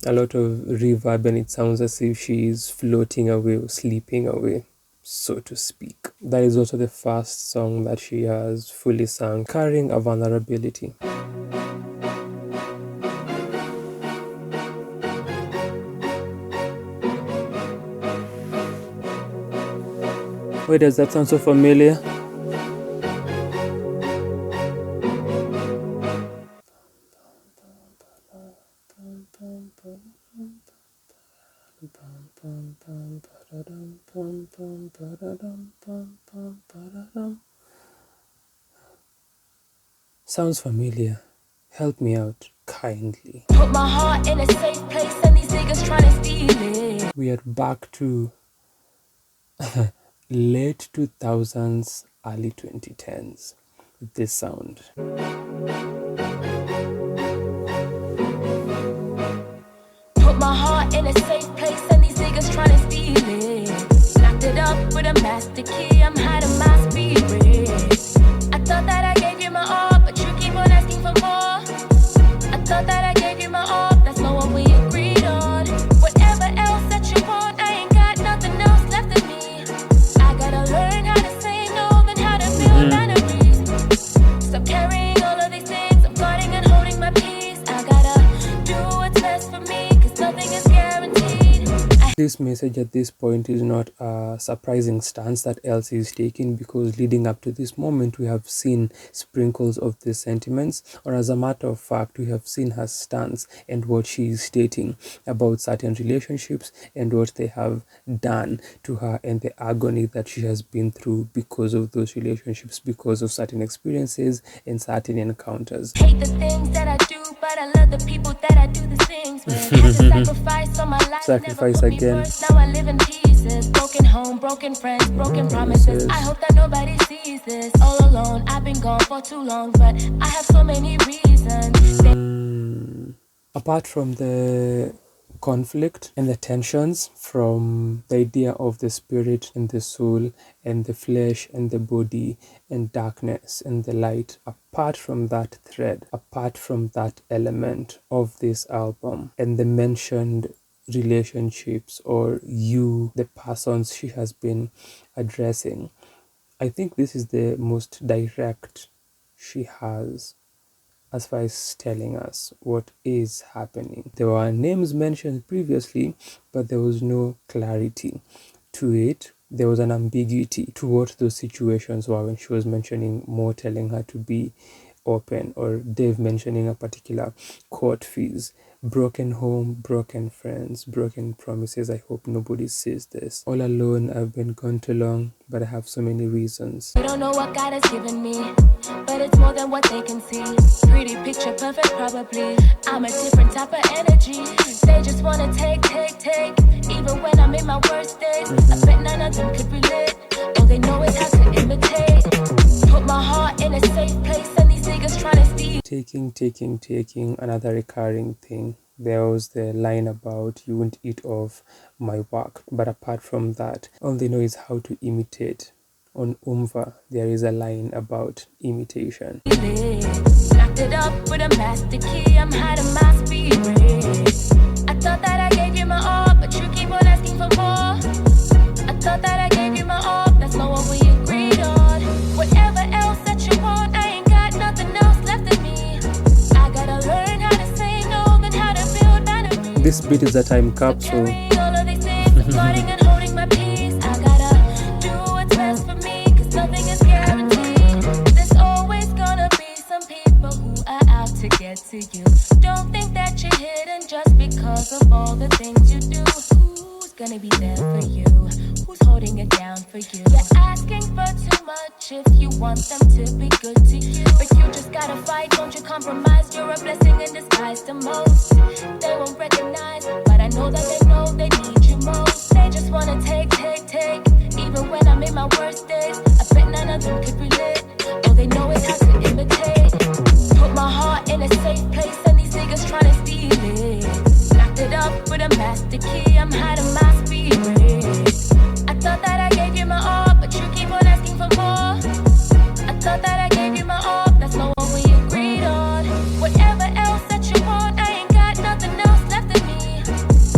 A lot of reverb, and it sounds as if she is floating away or sleeping away, so to speak. That is also the first song that she has fully sung, carrying a vulnerability. Wait, does that sound so familiar? Sounds familiar. Help me out, kindly. Put my heart in a safe place and these niggas trying to steal it. We are back to late 2000s, early 2010s with this sound. Put my heart in a safe place and these niggas trying to steal it. Locked it up with a master key, I'm hiding my spirit. I thought that I gave you my all, but you keep on asking for more. I thought that I gave you my all, that's not what we agreed on. Whatever else that you want, I ain't got nothing else left of me. I gotta learn how to say no, then how to build boundaries. Stop carrying all of these things, I'm guarding and holding my peace. I gotta do what's best for me, cause nothing is guaranteed. This message at this point is not a surprising stance that Elsy is taking, because leading up to this moment we have seen sprinkles of these sentiments, or as a matter of fact we have seen her stance and what she is stating about certain relationships and what they have done to her and the agony that she has been through because of those relationships, because of certain experiences and certain encounters. Hate the things that I do, but I love the people that I do the things with. Had to sacrifice on my life, Sacrifice never put me again. first. Now I live in pieces. Broken home, broken friends, broken promises. I hope that nobody sees this. All alone, I've been gone for too long, but I have so many reasons. Apart from the conflict and the tensions from the idea of the spirit and the soul and the flesh and the body and darkness and the light, apart from that thread, apart from that element of this album and the mentioned relationships or the persons she has been addressing, I think this is the most direct she has as far as telling us what is happening. There were names mentioned previously, but there was no clarity to it. There was an ambiguity to what those situations were when she was mentioning Mo telling her to be open, or Dave mentioning a particular court fees. Broken home, broken friends, broken promises. I hope nobody sees this. All alone, I've been gone too long, but I have so many reasons. They don't know what God has given me, but it's more than what they can see. Pretty picture perfect, probably. I'm a different type of energy. They just wanna take. Even when I'm in my worst days, I bet none of them could relate. All they know is how to imitate. Put my heart in a safe place and these niggas trying to steal. Taking, another recurring thing. There was the line about you won't eat off my work, but apart from that, all they know is how to imitate. On Umva, there is a line about imitation. Locked it up with a master key, I'm hiding my spirit. I thought that I gave you my all, but you keep on asking for more. I thought that I gave you my all, that's not what we agreed on. Whatever else that you want, I ain't got nothing else left of me. I gotta learn how to say no, then how to build boundaries. This bit is a time capsule. All of these things, I'm guarding and holding my peace. I gotta do what's best for me, cause nothing is guaranteed. There's always gonna be some people who are out to get to you. Don't think that you're hidden just because of all the things you do. Who's gonna be there for you? Who's holding it down for you? You're asking for too much if you want them to be good to you. But you just gotta fight, don't you compromise. You're a blessing in disguise to most. They won't recognize, but I know that they know they need you most. They just wanna take. Even when I'm in my worst day, these niggas tryna steal it. Locked it up with a master key, I'm hiding my spirit. I thought that I gave you my all, but you keep on asking for more. I thought that I gave you my all, that's not what we agreed on. Whatever else that you want, I ain't got nothing else left of me.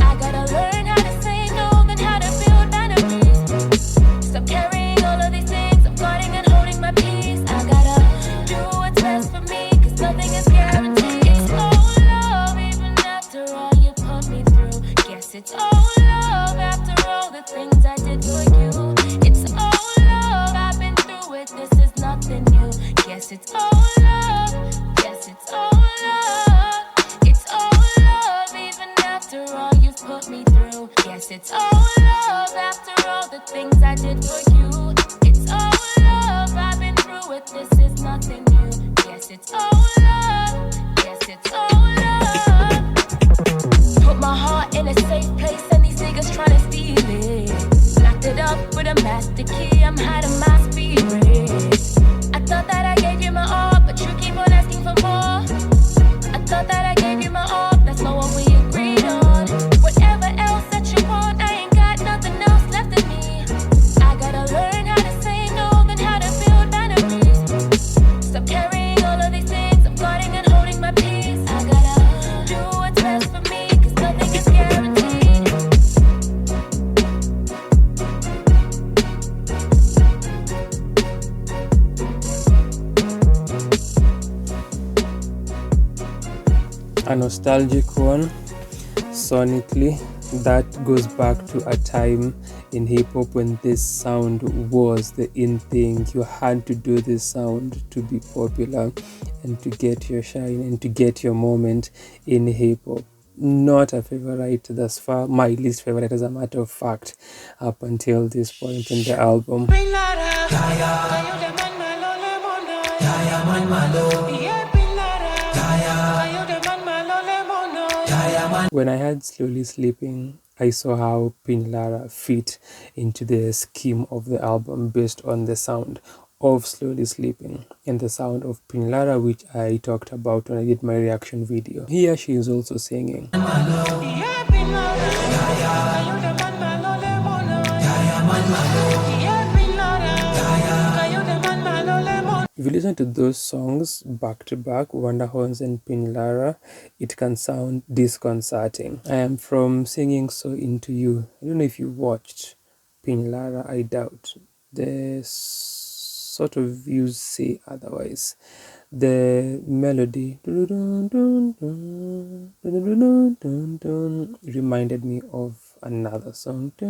I gotta learn how to say no, then how to build boundaries. Stop carrying all of these things, I'm guarding and holding my peace. I gotta do what's best for me, cause nothing is guaranteed. It's all love, even after all you put me through. Guess it's all love, after all the things I did for you. It's all love, I've been through it, this is nothing new. Guess it's all love, guess it's all love. It's all love, even after all you've put me through. Guess it's all love, after all the things I did for you. It's all love, I've been through it, this is nothing new. Guess it's all love, guess it's all love. Put my heart in a safe place and these niggas tryna steal it. Locked it up with a master key, I'm hiding my spirit. I thought that I gave you my all, but you keep on asking for more. I thought that I gave you my all, that's not what we agreed on. Whatever else that you want, I ain't got nothing else left of me. I gotta learn how to say no, then how to build boundaries. Stop carrying all of these things, I'm guarding and holding my peace. I gotta do what's best for me, cause nothing is guaranteed. A nostalgic one, sonically, that goes back to a time in hip-hop when this sound was the in thing. You had to do this sound to be popular and to get your shine and to get your moment in hip-hop. Not a favorite thus far, my least favorite as a matter of fact, up until this point in the album. When I heard Slowly Sleeping, I saw how Piny Lara fit into the scheme of the album based on the sound of Slowly Sleeping and the sound of Piny Lara, which I talked about when I did my reaction video. Here she is also singing. If you listen to those songs back to back, Wonderhorns and Piny Lara, it can sound disconcerting. I am from singing So Into You. I don't know if you watched Piny Lara, I doubt. The sort of views say otherwise. The melody reminded me of another song. Do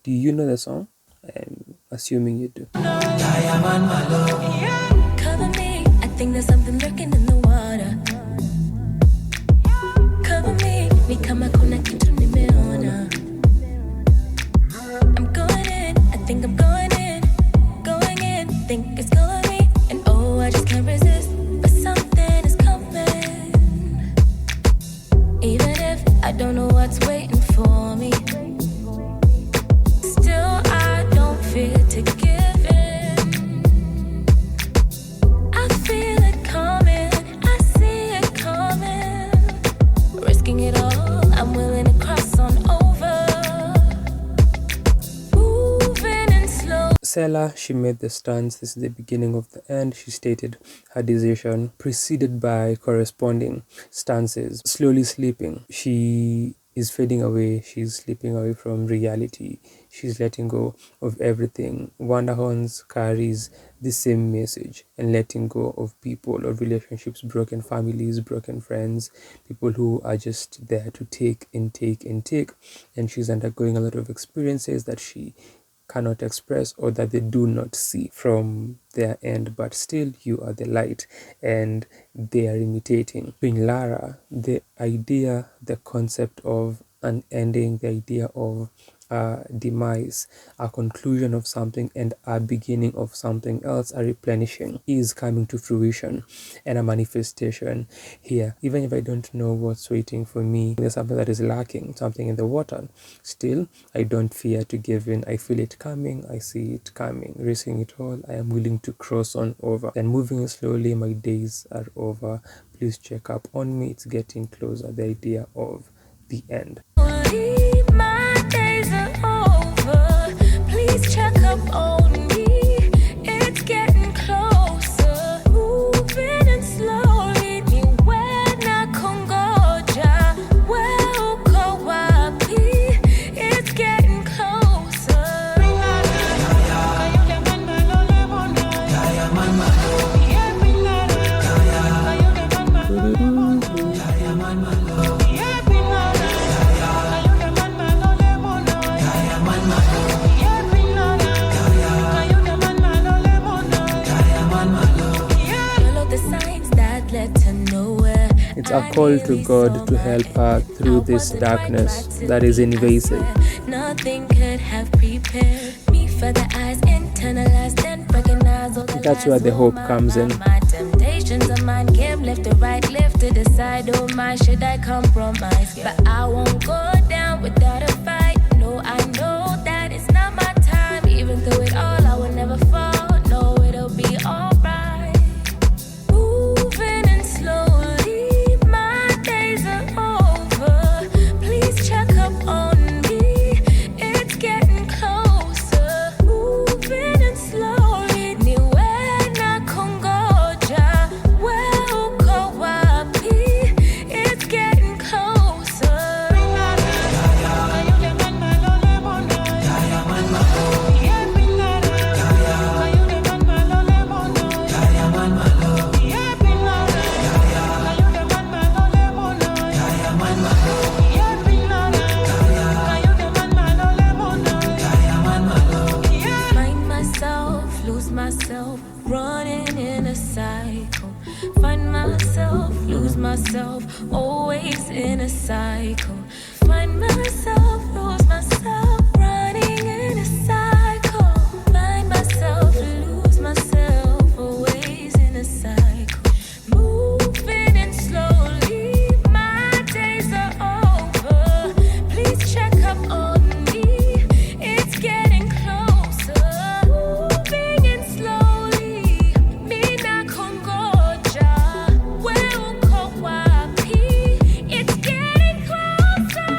you know the song? I'm assuming you do. Cover me, I think there's something lurking in the water. Cover me, ni kama kuna kitu nimeona. I'm going in, I think I'm going in, think it's calling me, and oh, I just can't resist, but something is coming. Even if I don't know what's waiting for me, still I don't fear to give in. I feel it coming, I see it coming. Risking it all, I'm willing to cross on over. Moving in slow. Selah, she made the stance. This is the beginning of the end. She stated her decision, preceded by corresponding stances. Slowly Sleeping, she is fading away. She's slipping away from reality. She's letting go of everything. Wonderhorns carries the same message, and letting go of people or relationships, broken families, broken friends, people who are just there to take and take and take. And she's undergoing a lot of experiences that she cannot express or that they do not see from their end, but still you are the light and they are imitating. Piny Lara, the idea, the concept of an ending, the idea of a demise, a conclusion of something, and a beginning of something else, a replenishing, is coming to fruition and a manifestation here. Even if I don't know what's waiting for me, there's something that is lacking, something in the water. Still, I don't fear to give in. I feel it coming, I see it coming. Risking it all, I am willing to cross on over. Then moving slowly, my days are over. Please check up on me, it's getting closer. The idea of the end. My days are over. Please check up on me. It's getting closer. Moving and slowly. Niwena kongoja. Well, uko wapi? It's getting closer. It's a call to God to help her through this darkness that is invasive. Nothing could have prepared me for the eyes internalized and recognized. That's where the hope comes in. My temptations of mine came left to right, left to decide. Oh my, should I compromise? But I won't go down without a fight. No, I know that it's not my time. Even through it all, I will never fall. No, it'll be alright. Moving and slowly, my days are over. Please check up on me. It's getting closer. Moving and slowly. Niwena kongoja. Well, uko wapi? It's getting closer. Find myself, lose myself, running in a cycle. Find myself, lose myself, always in a cycle. Find myself, lose myself, running in a cycle. Find myself, lose myself, always in a cycle. Moving and slowly, my days are over. Please check up on me. It's getting closer. Moving and slowly, mina kongoja. Where uko wapi? It's getting closer.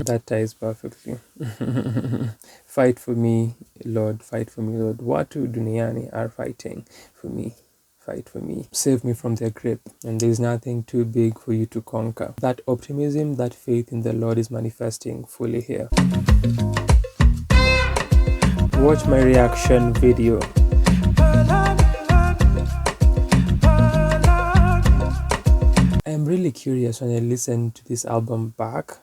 That ties perfectly. Fight for me, Lord, fight for me, Lord. Watu duniani are fighting for me. Fight for me. Save me from their grip. And there's nothing too big for you to conquer. That optimism, that faith in the Lord is manifesting fully here. Watch my reaction video. I'm really curious when I listen to this album back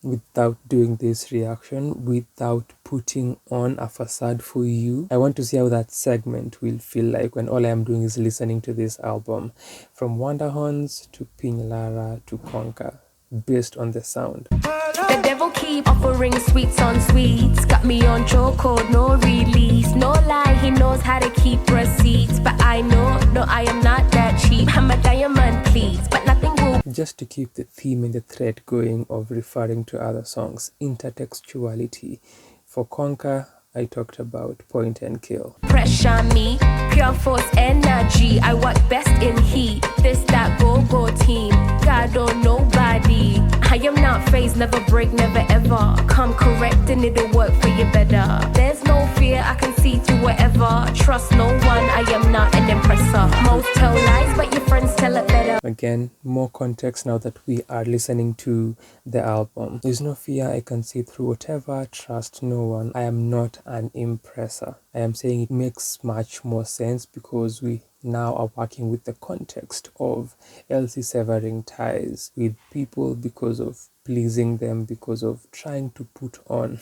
without doing this reaction, without putting on a facade for you. I want to see how that segment will feel like when all I am doing is listening to this album. From Wonderhorns to Piny Lara to Conquer, based on the sound. The devil keep offering sweets on sweets. Got me on chokehold, no release. No lie, he knows how to keep receipts. But I know, no, I am not that cheap. I'm a diamond, please, but nothing will. Just to keep the theme and the thread going of referring to other songs, intertextuality. For Conquer, I talked about Point and Kill. Pressure me, pure force energy. I work best in heat. This that go team. God don't nobody. I am not phased, never break, never ever. Come correct and it'll work for you better. There's no fear, I can see through whatever. Trust no one, I am not an impressor. Most tell lies, but your friends tell it better. Again, more context now that we are listening to the album. There's no fear, I can see through whatever. Trust no one, I am not an impressor. I am saying it makes much more sense because we now are working with the context of Elsy severing ties with people because of pleasing them, because of trying to put on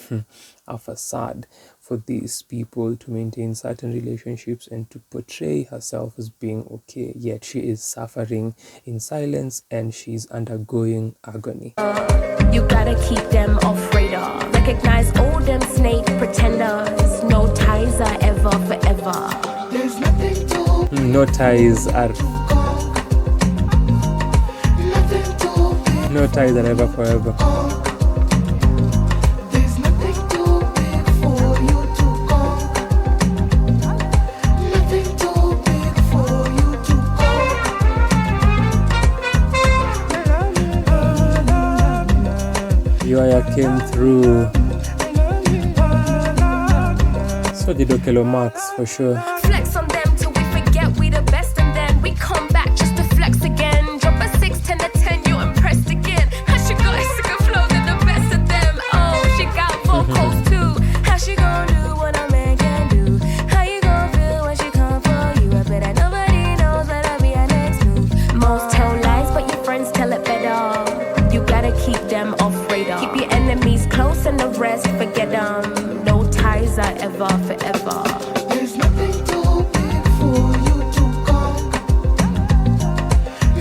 a facade for these people to maintain certain relationships and to portray herself as being okay, yet she is suffering in silence and she's undergoing agony. You gotta keep them off radar. Recognize all them snake pretenders. No ties are ever forever. There's nothing to No ties are no ties are ever forever. There's nothing too big for you to conquer. Nothing too big for you to conquer. Ywaya came through. So did Okello Max for sure. Flex on them till we forget we the best, and then we come back just to flex again. Drop a 6, 10 to 10, you impressed again. How she got a sicker flow than the best of them. Oh, she got vocals too. How she gon' do what a man can do? How you gon' feel when she come for you? I bet that nobody knows that'll be our next move. Most tell lies, but your friends tell it better. You gotta keep them off radar. Keep your enemies close and the rest forget them. No ties are ever forever. There's nothing too big for you to conquer.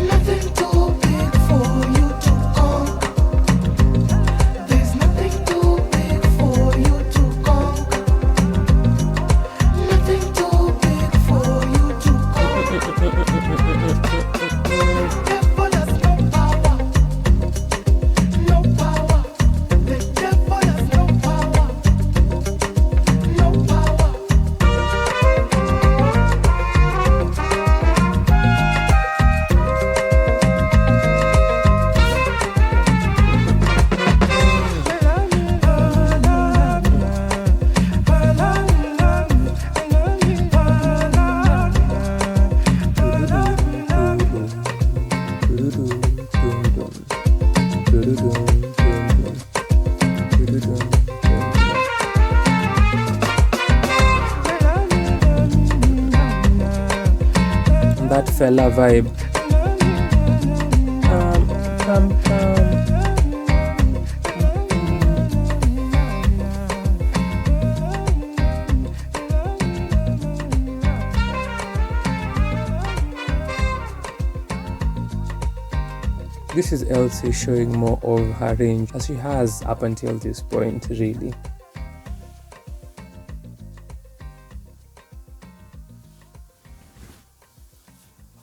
Nothing too big for you to conquer. There's nothing too big for you to conquer. Nothing too big for you to conquer. The devil has no power. No power. The devil has no power. No power. That fella vibe. This is Elsy showing more of her range as she has up until this point, really.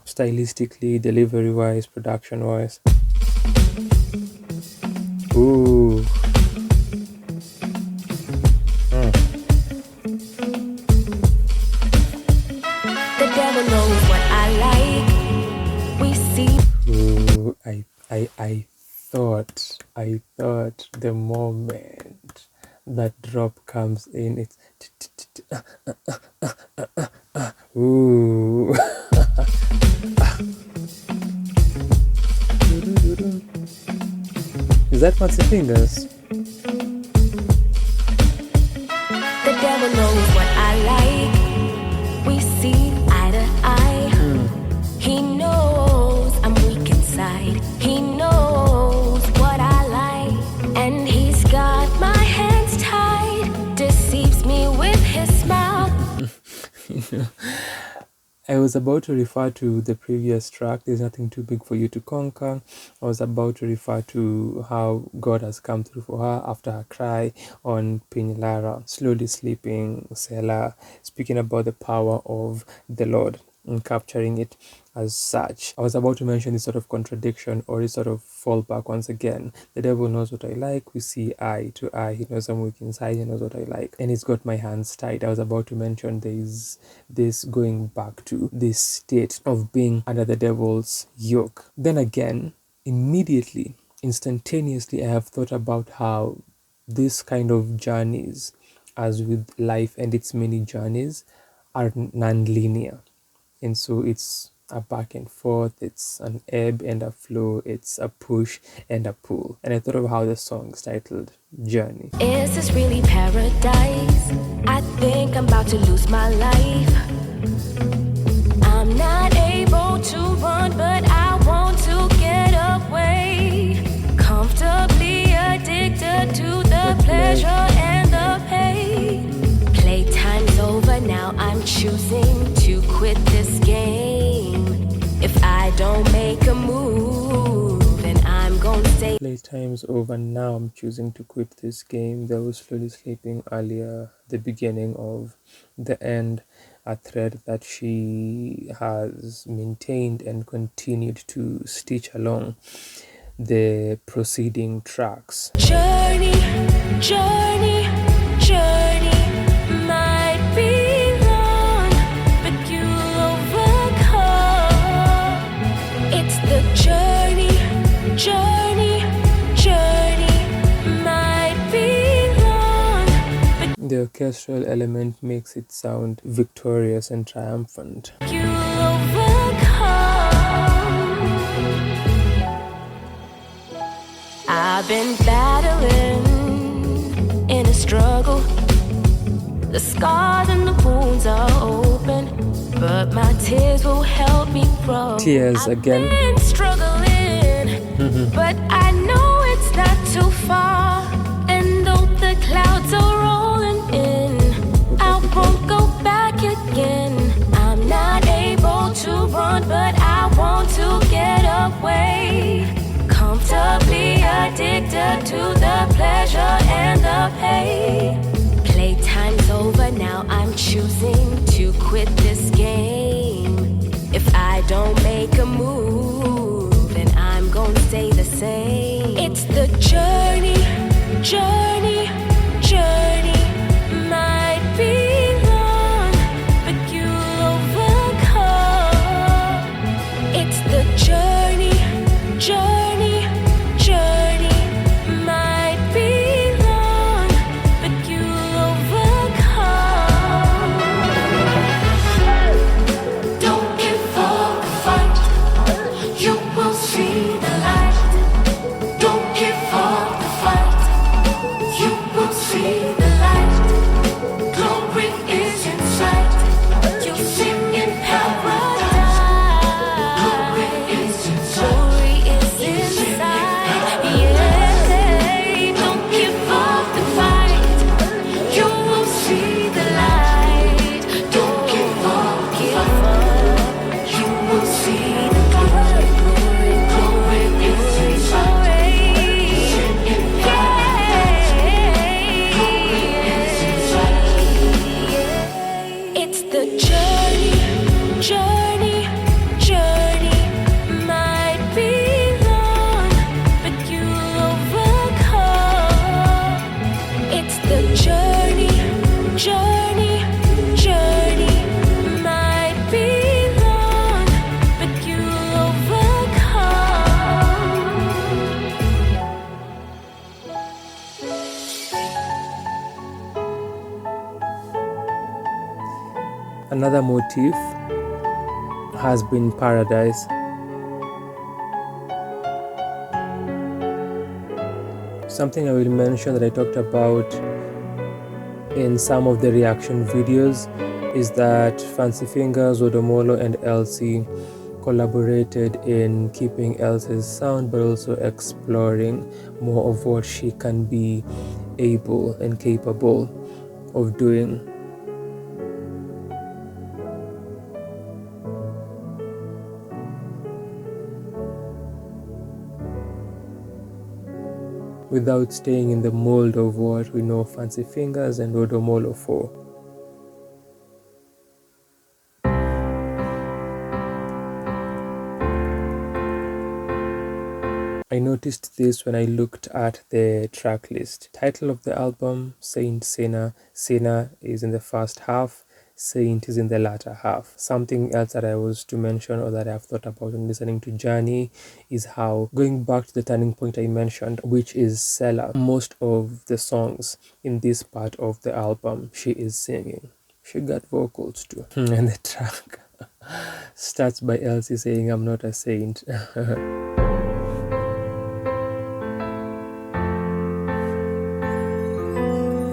Stylistically, delivery-wise, production-wise. Ooh. The devil knows what I like. We see. Ooh, I thought the moment that drop comes in, it's ooh. Is that what's the fingers? The devil knows what I like. We see eye to eye. He knows I'm weak inside. He knows what I like. And he's got my hands tied. Deceives me with his smile. I was about to refer to the previous track, There's Nothing Too Big for You to Conquer. I was about to refer to how God has come through for her after her cry on Piny Lara, Slowly Sleeping, Selah, speaking about the power of the Lord and capturing it as such. I was about to mention this sort of contradiction or this sort of fallback once again. The devil knows what I like. We see eye to eye. He knows I'm weak inside. He knows what I like. And he's got my hands tied. I was about to mention there's this going back to this state of being under the devil's yoke. Then again, immediately, instantaneously, I have thought about how this kind of journeys, as with life and its many journeys, are non-linear. And so it's a back and forth, it's an ebb and a flow, it's a push and a pull. And I thought of how the song is titled Journey. Is this really paradise? I think I'm about to lose my life. I'm not able to run, but I want to get away. Comfortably addicted to the pleasure and the pain. Playtime's over now, I'm choosing to quit this game. If I don't make a move, then I'm gonna stay. Playtime's over now, I'm choosing to quit this game. There was slowly sleeping earlier, the beginning of the end, a thread that she has maintained and continued to stitch along the preceding tracks. Journey, journey, journey might be long, but you'll overcome. It's the journey, journey, journey might be long, but The orchestral element makes it sound victorious and triumphant. you'll overcome. I've been battling in a struggle. The scars and the wounds are open, but my tears will help me grow. Tears again. I've been struggling, but I know it's not too far. And though the clouds are rolling in, I won't go back again. I'm not able to run, but I want to get away. Comfortably addicted to the pleasure and the pain. Playtime's over now, I'm choosing to quit this game. If I don't make a move, then I'm gonna stay the same. It's the journey, journey, journey might be long, but you'll overcome. It's the journey, journey, journey might be long, but you'll overcome. Don't give up the fight, you will see the light. Don't give up the fight, you will see the light. Glory is inside, you sing in paradise. Glory is inside. Glory is inside, yeah. Don't give up the fight, you will see the light. Don't give up the fight, you will see the light. Glory is inside, sing in paradise. Glory is inside. It's the journey, journey, journey might be long, but you'll overcome. It's the journey, journey, journey might be long, but you'll overcome. Another motif has been paradise. Something I will mention that I talked about in some of the reaction videos is that Fancy Fingers, Odomolo, and Elsy collaborated in keeping Elsy's sound but also exploring more of what she can be able and capable of doing. Without staying in the mold of what we know Fancy Fingers and Odomolo for. I noticed this when I looked at the track list. Title of the album, Saint Sinner. Sinner is in the first half, Saint is in the latter half. Something else that I was to mention or that I've thought about when listening to Journey is how, going back to the turning point I mentioned, which is Selah, most of the songs in this part of the album, she is singing. She got vocals too. And the track starts by Elsy saying, I'm not a saint.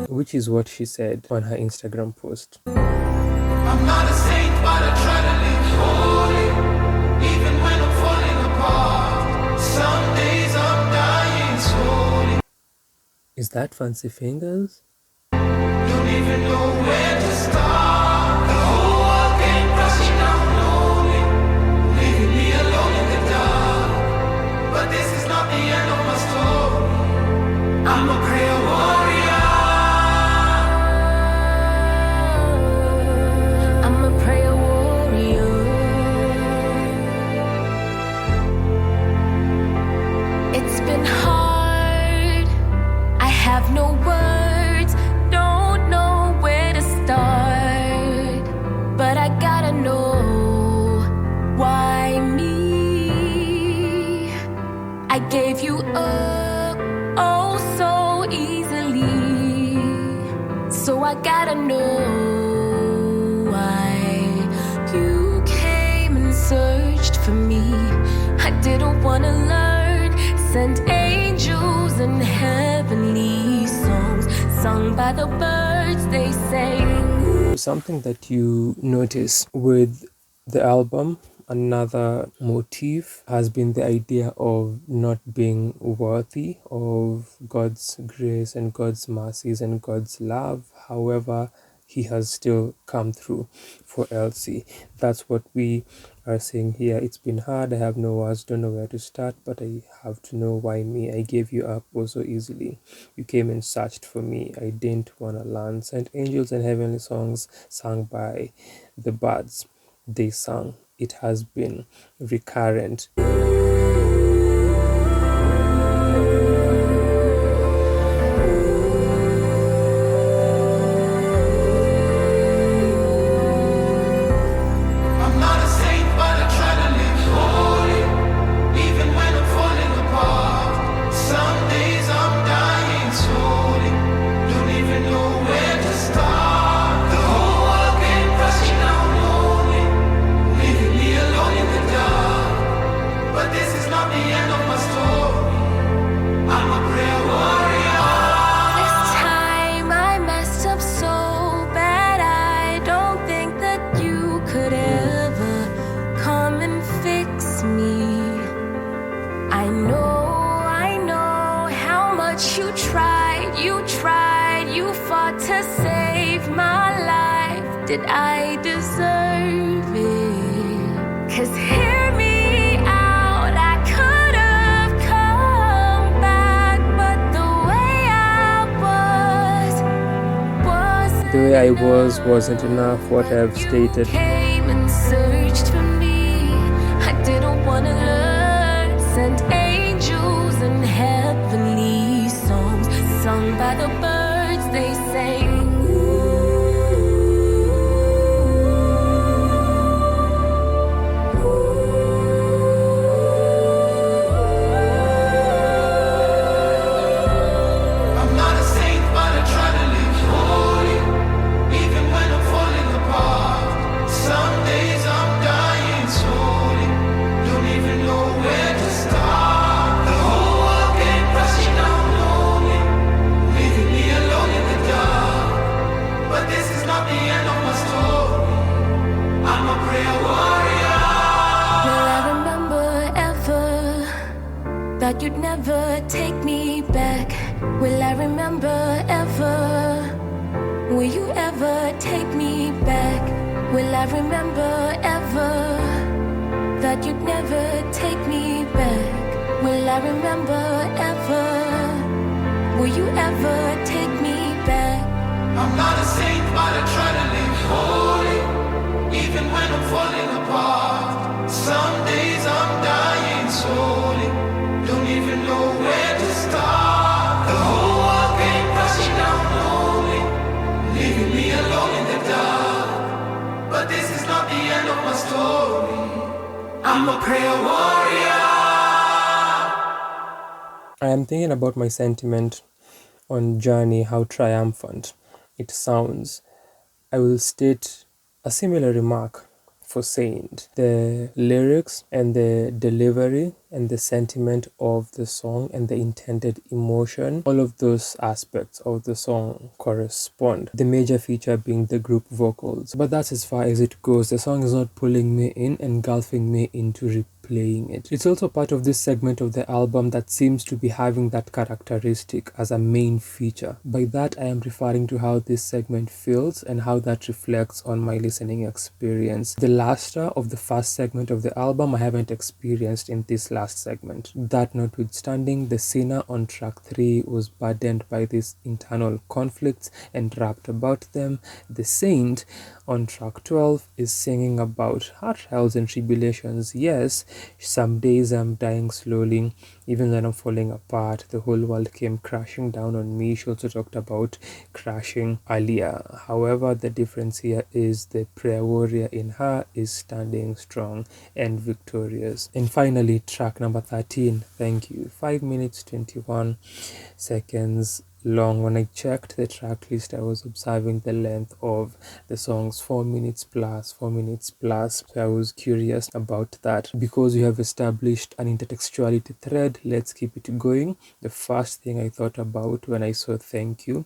Which is what she said on her Instagram post. I'm not a saint, but I try to live holy, even when I'm falling apart. Some days I'm dying slowly. Is that Fancy Fingers? Don't even know where to start. The whole world came crashing down lonely, leaving me alone in the dark. But this is not the end of my story. I'm a prayer warrior. I'm a prayer warrior. It's been hard. I have no words, don't know where to start. But I gotta know why me? I gave you up oh so easily. So I gotta know why you came and searched for me. I didn't wanna learn, sent angels and heavenly songs sung by the birds they sang. Something that you notice with the album, another motif has been the idea of not being worthy of God's grace and God's mercies and God's love. However, he has still come through for Elsy. That's what we are saying here. It's been hard, I have no words, don't know where to start, but I have to know why me. I gave you up oh so easily. You came and searched for me. I didn't want to learn. Sent angels and heavenly songs sung by the birds they sang. It has been recurrent. I'm not a saint, but I try to live holy, even when I'm falling apart. Some days I'm dying slowly, don't even know where to start. The whole world came crashing down lonely, leaving me alone in the dark. But this is not the end of my story. I'm a prayer warrior. This time I messed up so bad, I don't think that you could ever come and fix me. I know how much you tried, you fought to save my life. Did I deserve it? 'Cause hear me out, I could have come back, but the way I wasn't The way I wasn't enough, what I've stated. Came and searched for me. I didn't wanna learn. Sent angels and heavenly songs sung by the birds they sang. I'm not a saint, but I try to live holy, even when I'm falling apart. Some days I'm dying slowly, don't even know where to start. The whole world came crashing down lonely, leaving me alone in the dark. But this is not the end of my story. I'm a prayer warrior. Will I remember ever that you'd never take me back? Will I remember ever? Will you ever take me back? Will I remember ever that you'd never take me back? Will I remember ever? Will you ever take me back? I'm not a saint, but I try to live holy, even when I'm falling apart. Some days I'm dying slowly, don't even I'm a prayer warrior. I am thinking about my sentiment on Journey, how triumphant it sounds. I will state a similar remark for Saint. The lyrics and the delivery and the sentiment of the song and the intended emotion, all of those aspects of the song correspond. The major feature being the group vocals. But that's as far as it goes. The song is not pulling me in, engulfing me into replaying it. It's also part of this segment of the album that seems to be having that characteristic as a main feature. By that, I am referring to how this segment feels and how that reflects on my listening experience. The luster of the first segment of the album I haven't experienced in this last segment. That notwithstanding, the singer on track 3 was burdened by these internal conflicts and rapped about them. The Saint on track 12 is singing about her trials and tribulations. Yes, some days I'm dying slowly, even when I'm falling apart. The whole world came crashing down on me. She also talked about crashing earlier. However, the difference here is the prayer warrior in her is standing strong and victorious. And finally, track number 13, thank you. 5 minutes 21 seconds long. When I checked the track list, I was observing the length of the songs, 4 minutes plus, 4 minutes plus. So I was curious about that. Because we have established an intertextuality thread, let's keep it going. The first thing I thought about when I saw thank you,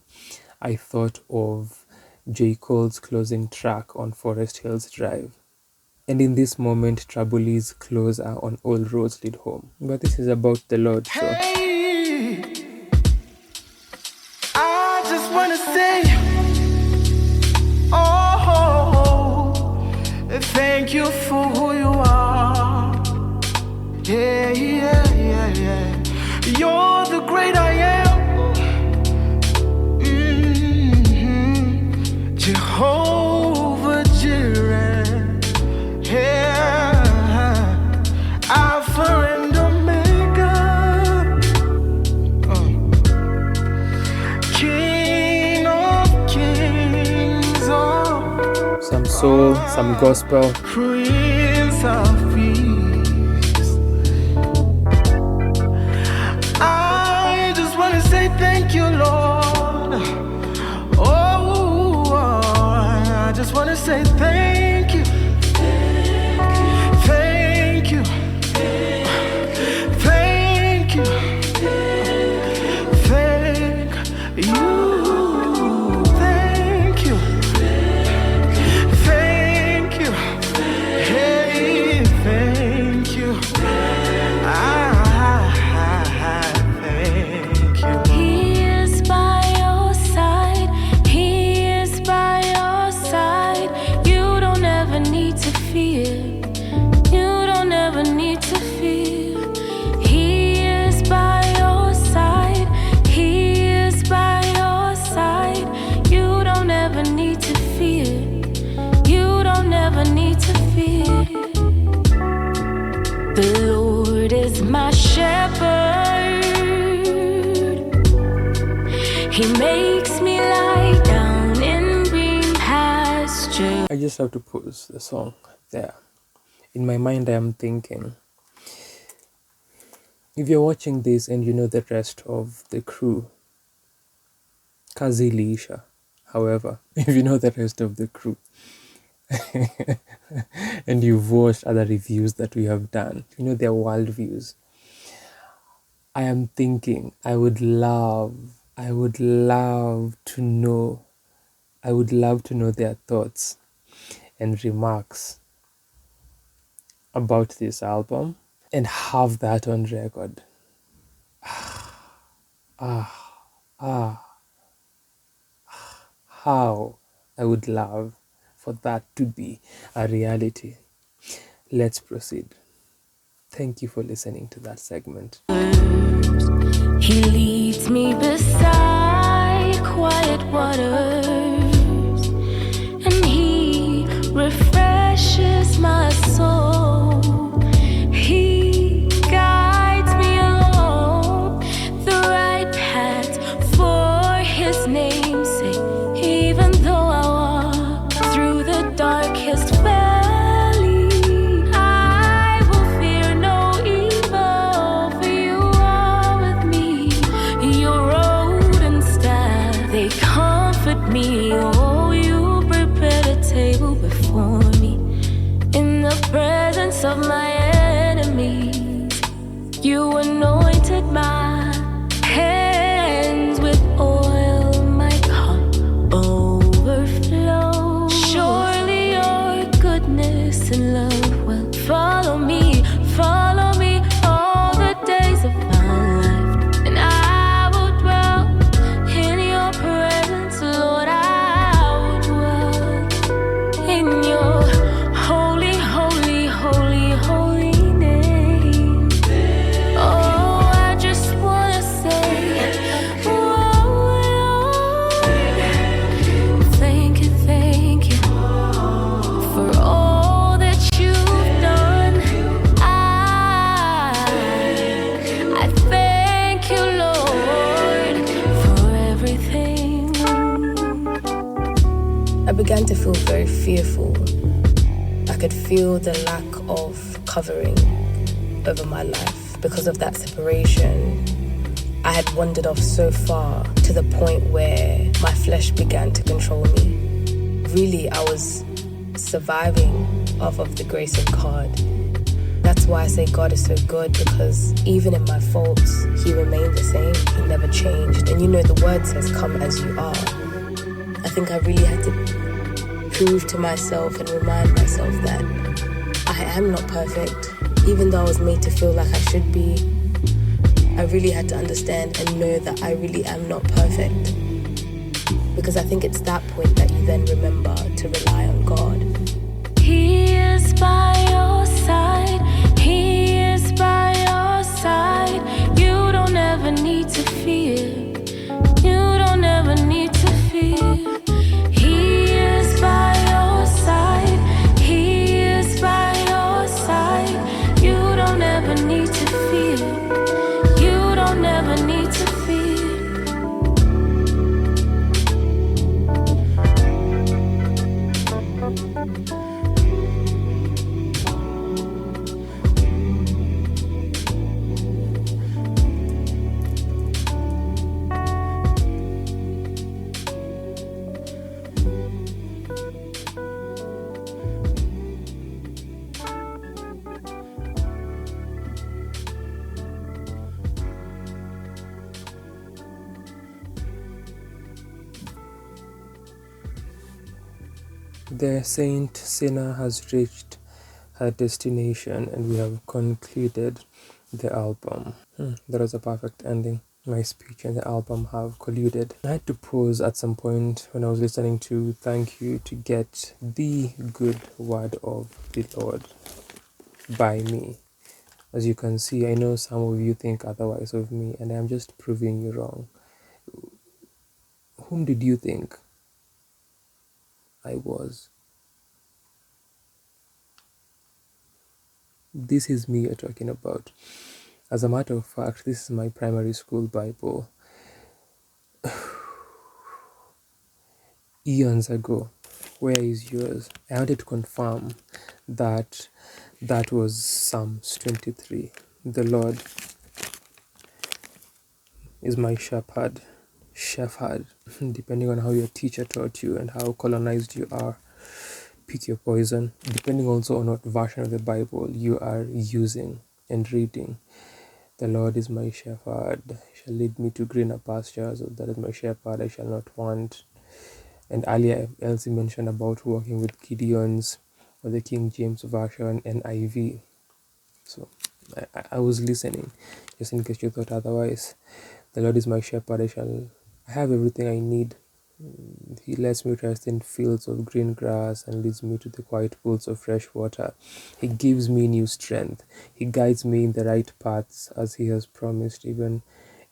I thought of J. Cole's closing track on Forest Hills Drive. And in this moment, trouble is closer on all roads lead home. But this is about the Lord, so. Hey, I just wanna say, oh, thank you for who you are. Yeah, yeah, yeah, yeah. You're the great I am. Jehovah Jireh. Yeah, Alpha and Omega. King of kings, Some soul, some gospel. Prince of peace. I just want to say thank you, Lord. Oh, I just want to say thank you. Thank you. Thank you. Thank you. Thank you. Thank you. Hey, thank you. Thank you. He is by your side. He is by your side. You don't ever need to fear. You don't ever need to fear. He is by your side. He is by your side. You don't ever need to fear. You don't ever need to fear. The Lord is my shepherd. He makes me lie down in green pasture. I just have to pause the song there. In my mind, I am thinking, if you're watching this and you know the rest of the crew, Kazi Liisha, however, if you know the rest of the crew, and you've watched other reviews that we have done, you know their worldviews, I am thinking I would love to know their thoughts and remarks about this album and have that on record. How I would love for that to be a reality. Let's proceed. Thank you for listening to that segment. He leads me beside quiet waters, and he refreshes my soul. He guides me along the right path for his name's sake. Even though I walk through the darkest valley, I will voice of my enemies. You anointed my hands with oil, my cup overflows. Surely your goodness and love will follow me all the days of my life. And I will dwell in your presence, Lord. I will dwell in your holy, holy, holy, holy name. Oh, I just wanna say, oh, Lord, thank you for all that you've done. I thank you, Lord, for everything. I began to feel very fearful. I could feel the lack of covering over my life because of that separation. I had wandered off so far to the point where my flesh began to control me. Really, I was surviving off of the grace of God. That's why I say God is so good, because even in my faults, He remained the same. He never changed. And you know, the word says, come as you are. I think I really had to prove to myself and remind myself that I am not perfect. Even though I was made to feel like I should be, I really had to understand and know that I really am not perfect. Because I think it's that point that you then remember to rely on God. He is by your side. He is by your side. You don't ever need to fear. You don't ever need to fear. He is by your side. He is by your side. You don't ever need to fear. You don't ever need to fear. The Saint Selah has reached her destination, and we have concluded the album. That was a perfect ending. My speech and the album have colluded. I had to pause at some point when I was listening to Thank You to get the good word of the Lord by me. As you can see, I know some of you think otherwise of me, and I'm just proving you wrong. Whom did you think I was? This is me you're talking about. As a matter of fact, this is my primary school Bible. Eons ago. Where is yours? I wanted to confirm that that was Psalms 23. The Lord is my shepherd, depending on how your teacher taught you and how colonized you are. Pick your poison, depending also on what version of the Bible you are using and reading. The Lord is my shepherd, he shall lead me to greener pastures. That is my shepherd, I shall not want. And earlier, Elsy mentioned about working with Gideon's or the King James Version NIV. So I was listening, just in case you thought otherwise. The Lord is my shepherd, I have everything I need. He lets me rest in fields of green grass and leads me to the quiet pools of fresh water. He gives me new strength. He guides me in the right paths as He has promised, even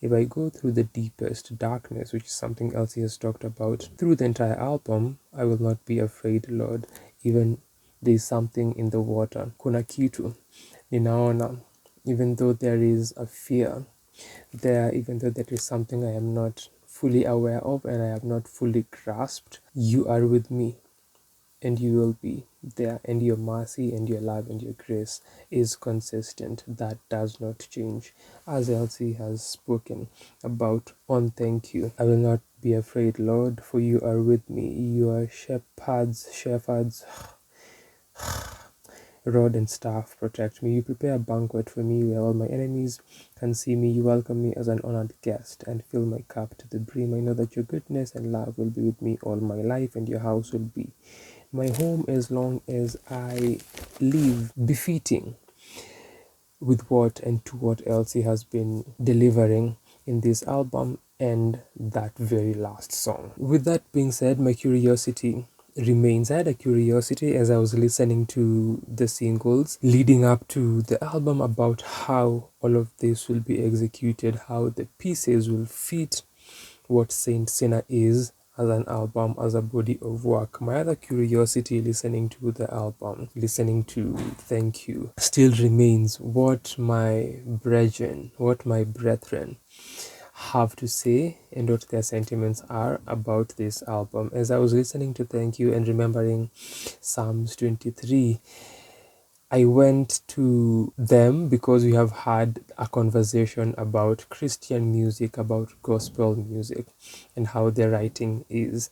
if I go through the deepest darkness, which is something else He has talked about. Through the entire album, I will not be afraid, Lord. Even there is something in the water. Kuna kitu ninaona. Even though there is a fear there, even though there is something I am not fully aware of and I have not fully grasped, you are with me and you will be there, and your mercy and your love and your grace is consistent. That does not change. As Elsy has spoken about on Thank You, I will not be afraid, Lord, for you are with me. You are shepherds. rod and staff protect me. You prepare a banquet for me where all my enemies can see me. You welcome me as an honored guest and fill my cup to the brim. I know that your goodness and love will be with me all my life, and your house will be my home as long as I live, befitting with what and to what Elsy has been delivering in this album and that very last song. With that being said, my curiosity remains. I had a curiosity as I was listening to the singles leading up to the album about how all of this will be executed, how the pieces will fit what Saint Sinner is as an album, as a body of work. My other curiosity listening to the album, listening to Thank You, still remains what my brethren have to say and what their sentiments are about this album. As I was listening to Thank You and remembering Psalms 23, I went to them because we have had a conversation about Christian music, about gospel music, and how their writing is.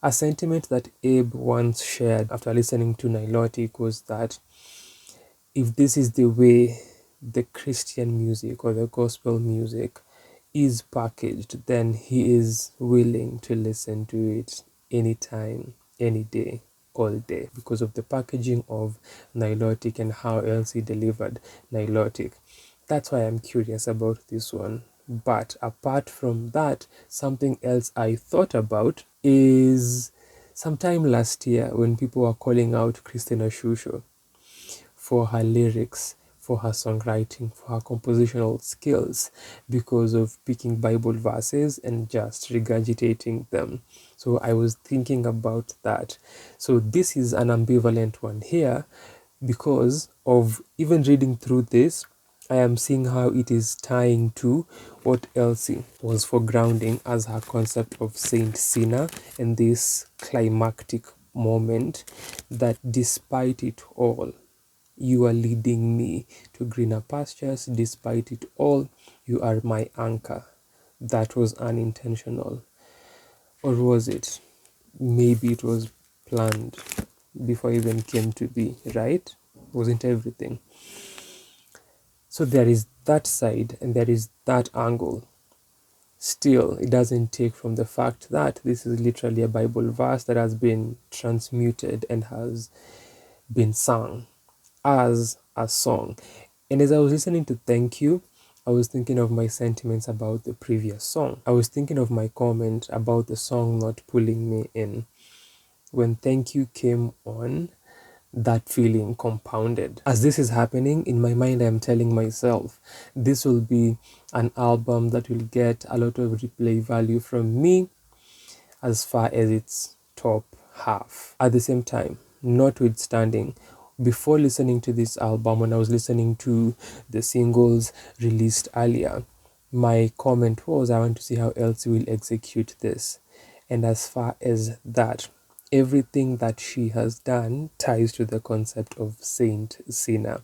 A sentiment that Abe once shared after listening to Nilotic was that if this is the way the Christian music or the gospel music is packaged, then he is willing to listen to it anytime, any day, all day, because of the packaging of Nilotic and how Elsy delivered Nilotic. That's why I'm curious about this one. But apart from that, something else I thought about is sometime last year when people were calling out Christina Shusho for her lyrics, for her songwriting, for her compositional skills, because of picking Bible verses and just regurgitating them. So I was thinking about that. So this is an ambivalent one here because of even reading through this, I am seeing how it is tying to what Elsy was foregrounding as her concept of Saint Sinner and this climactic moment that despite it all, you are leading me to greener pastures. Despite it all, you are my anchor. That was unintentional. Or was it? Maybe it was planned before it even came to be, right? Wasn't everything? So there is that side and there is that angle. Still, it doesn't take from the fact that this is literally a Bible verse that has been transmuted and has been sung as a song. And as I was listening to Thank You, I was thinking of my sentiments about the previous song. I was thinking of my comment about the song not pulling me in. When Thank You came on, that feeling compounded. As this is happening, in my mind, I'm telling myself, this will be an album that will get a lot of replay value from me as far as its top half. At the same time, notwithstanding, before listening to this album, when I was listening to the singles released earlier, my comment was, I want to see how Elsy will execute this. And as far as that, everything that she has done ties to the concept of Saint Sinner,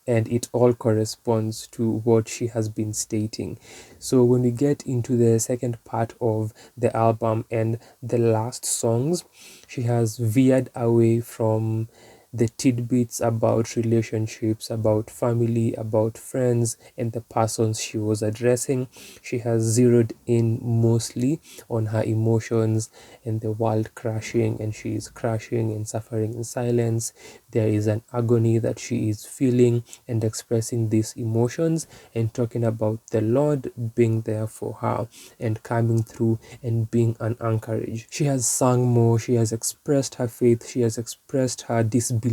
and it all corresponds to what she has been stating. So when we get into the second part of the album and the last songs, she has veered away from the tidbits about relationships, about family, about friends, and the persons she was addressing. She has zeroed in mostly on her emotions and the world crashing, and she is crashing and suffering in silence. There is an agony that she is feeling and expressing these emotions and talking about the Lord being there for her and coming through and being an anchorage. She has sung more, she has expressed her faith, she has expressed her disbelief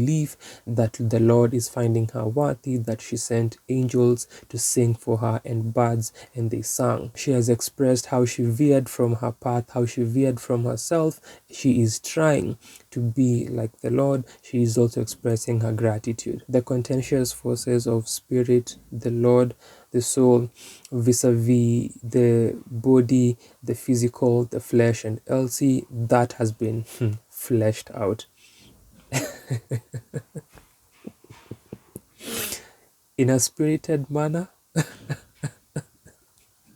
that the Lord is finding her worthy, that she sent angels to sing for her and birds and they sang. She has expressed how she veered from her path, how she veered from herself. She is trying to be like the Lord. She is also expressing her gratitude. The contentious forces of spirit, the Lord, the soul, vis-a-vis the body, the physical, the flesh, and Elsy, that has been fleshed out in a spirited manner.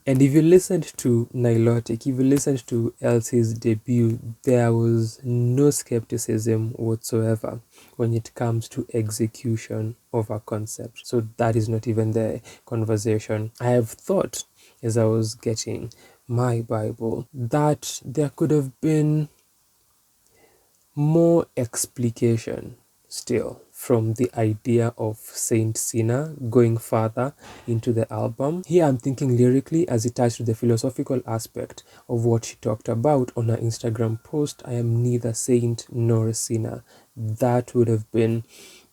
And if you listened to Nilotic, if you listened to Elsy's debut, there was no skepticism whatsoever when it comes to execution of a concept. So that is not even the conversation. I have thought as I was getting my Bible that there could have been more explication still from the idea of Saint Sina going further into the album. Here I'm thinking lyrically as it ties to the philosophical aspect of what she talked about on her Instagram post. I am neither saint nor sinner. That would have been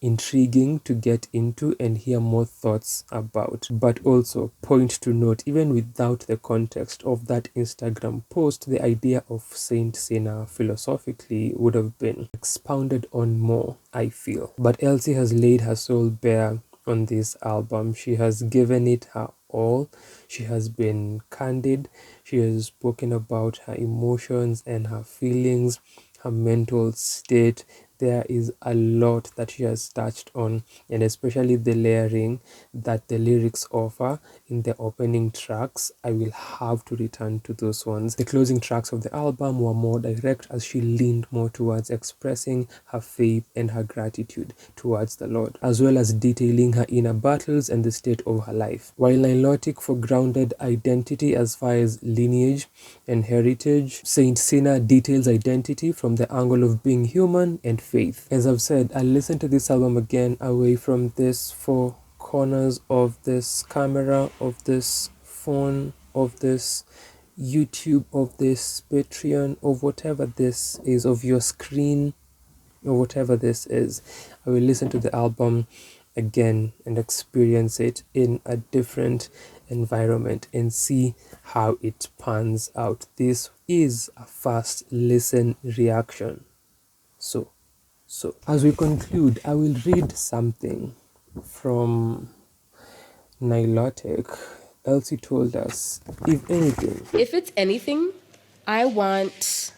intriguing to get into and hear more thoughts about. But also, point to note, even without the context of that Instagram post, the idea of Saint Sinner philosophically would have been expounded on more, I feel. But Elsy has laid her soul bare on this album. She has given it her all. She has been candid. She has spoken about her emotions and her feelings, her mental state. There is a lot that she has touched on, and especially the layering that the lyrics offer in the opening tracks. I will have to return to those ones. The closing tracks of the album were more direct as she leaned more towards expressing her faith and her gratitude towards the Lord, as well as detailing her inner battles and the state of her life. While Nilotic foregrounded identity as far as lineage and heritage, Saint Sina details identity from the angle of being human and faith. As I've said, I listened to this album again away from this four corners of this camera, of this phone, of this YouTube, of this Patreon, of whatever this is, of your screen, or whatever this is. I will listen to the album again and experience it in a different environment and see how it pans out. This is a first listen reaction. So as we conclude, I will read something from Nilotic. Elsy told us, if If it's anything, I want,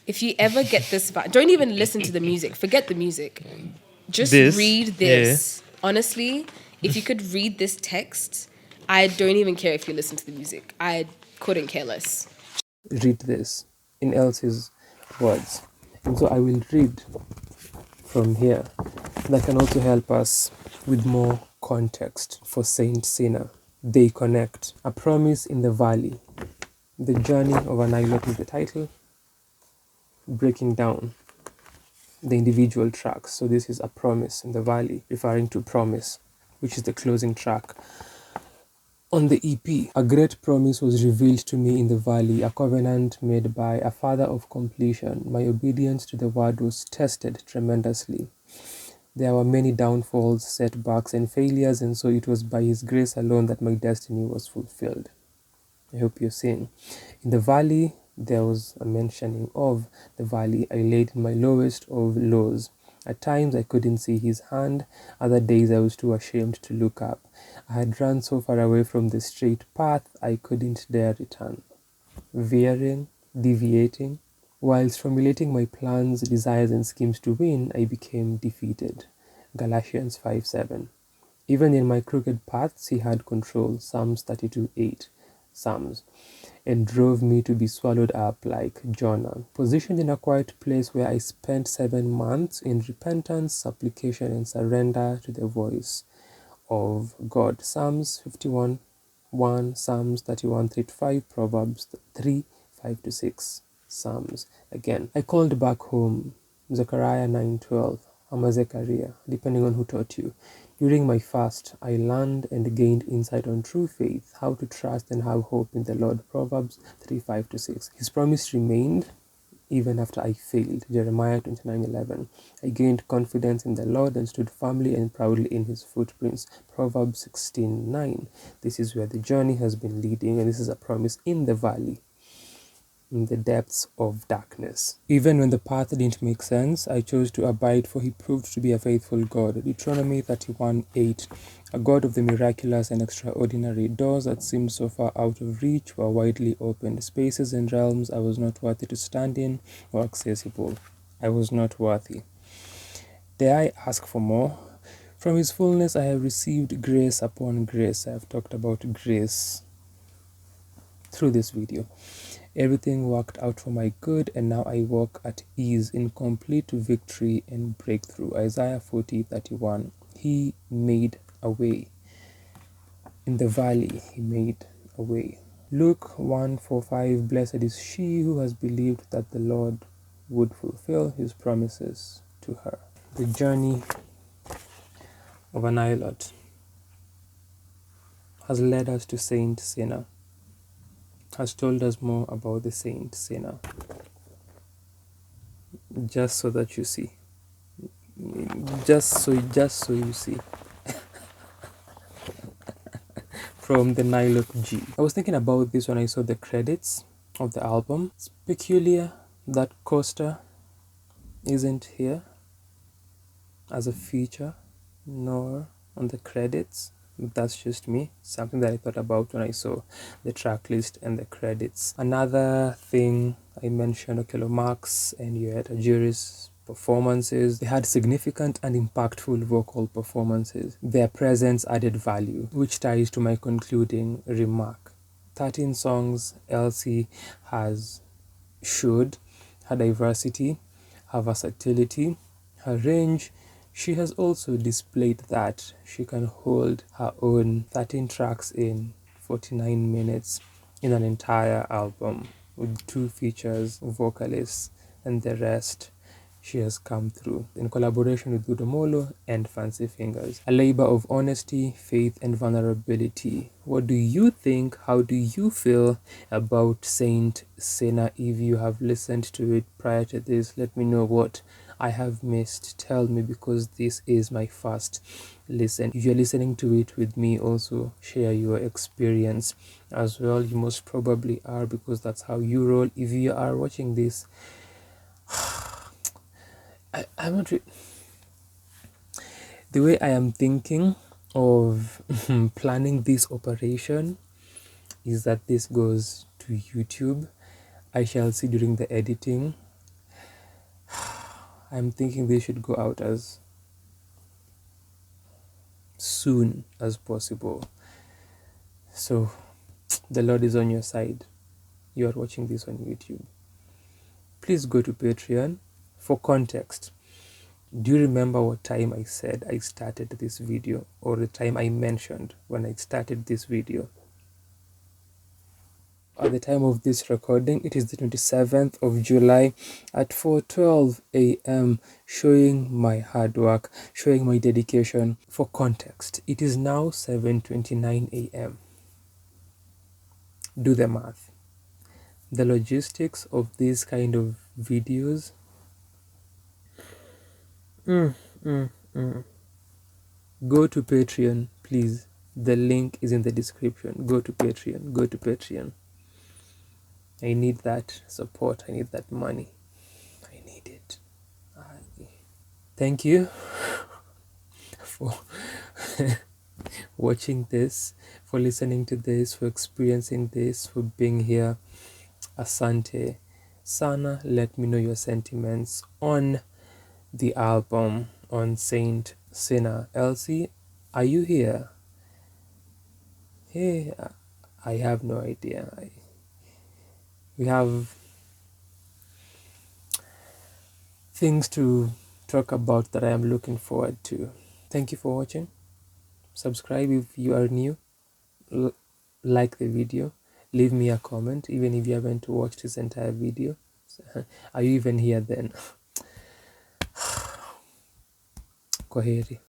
if you ever get this vibe, don't even listen to the music. Forget the music. Just This? read this. Honestly, if you could read this text, I don't even care if you listen to the music. I couldn't care less. read this in Elsy's words. And so I will read from here. That can also help us with more context for Saint Sinner. They connect. A promise in the valley. The journey of an islet is the title, breaking down the individual tracks. So this is a promise in the valley, referring to promise, which is the closing track. On the EP, a great promise was revealed to me in the valley, a covenant made by a father of completion. My obedience to the word was tested tremendously. There were many downfalls, setbacks, and failures, and so it was by His grace alone that my destiny was fulfilled. I hope you're seeing. In the valley, there was a mentioning of the valley. I laid in my lowest of lows. At times I couldn't see His hand, other days I was too ashamed to look up. I had run so far away from the straight path I couldn't dare return. Veering, deviating, whilst formulating my plans, desires, and schemes to win, I became defeated. Galatians 5:7. Even in my crooked paths, He had control. Psalms 32:8. Psalms. And drove me to be swallowed up like Jonah. Positioned in a quiet place where I spent 7 months in repentance, supplication, and surrender to the voice of God. Psalms 51:1, Psalms 31:3-5, Proverbs 3:5-6. Psalms again. I called back home. Zechariah 9:12. Ama Zechariah, depending on who taught you. During my fast, I learned and gained insight on true faith, how to trust and have hope in the Lord. Proverbs 3:5-6. His promise remained even after I failed. Jeremiah 29:11. I gained confidence in the Lord and stood firmly and proudly in His footprints. Proverbs 16:9. This is where the journey has been leading, and this is a promise in the valley, in the depths of darkness. Even when the path didn't make sense, I chose to abide, for He proved to be a faithful God. Deuteronomy 31:8. A God of the miraculous and extraordinary. Doors that seemed so far out of reach were widely opened. Spaces and realms I was not worthy to stand in were accessible. I was not worthy. Dare I ask for more? From His fullness I have received grace upon grace. I have talked about grace through this video. Everything worked out for my good, and now I walk at ease in complete victory and breakthrough. Isaiah 40:31. He made a way. In the valley, he made a way. Luke 1:45. Blessed is she who has believed that the Lord would fulfill his promises to her. The journey of a Nilot has led us to Saint Selah, has told us more about the Saint Selah. Just so that you see. Just so you see. From the Nilotic G. I was thinking about this when I saw the credits of the album. It's peculiar that Costa isn't here as a feature, nor on the credits. That's just me. Something that I thought about when I saw the track list and the credits. Another thing I mentioned, Okello Max and Ywaya Tajiri's performances. They had significant and impactful vocal performances. Their presence added value, which ties to my concluding remark. 13 songs Elsy has showed her diversity, her versatility, her range. She has also displayed that she can hold her own 13 tracks in 49 minutes in an entire album with 2 features, vocalists, and the rest she has come through in collaboration with Udomolo and Fancy Fingers. A labor of honesty, faith, and vulnerability. What do you think? How do you feel about Saint Selah? If you have listened to it prior to this, let me know what I have missed. Tell me, because this is my first listen. If you're listening to it with me, also share your experience as well. You most probably are, because that's how you roll. If you are watching this, I'm not the way I am thinking of planning this operation is that this goes to YouTube. I shall see during the editing. I'm thinking this should go out as soon as possible. So the Lord is on your side. You are watching this on YouTube. Please go to Patreon. For context, do you remember what time I said I started this video, or the time I mentioned when I started this video? At the time of this recording, it is the 27th of July at 4:12 a.m., showing my hard work, showing my dedication. For context, it is now 7:29 a.m. Do the math. The logistics of these kind of videos. Go to Patreon, please. The link is in the description. Go to Patreon. Go to Patreon. I need that support. I need that money. I need it. Thank you for watching this, for listening to this, for experiencing this, for being here. Asante sana. Let me know your sentiments on the album, on Saint Selah. Elsy, are you here? Hey, I have no idea. We have things to talk about that I am looking forward to. Thank you for watching. Subscribe if you are new. Like the video. Leave me a comment, even if you haven't watched this entire video. Are you even here then? Kwaheri.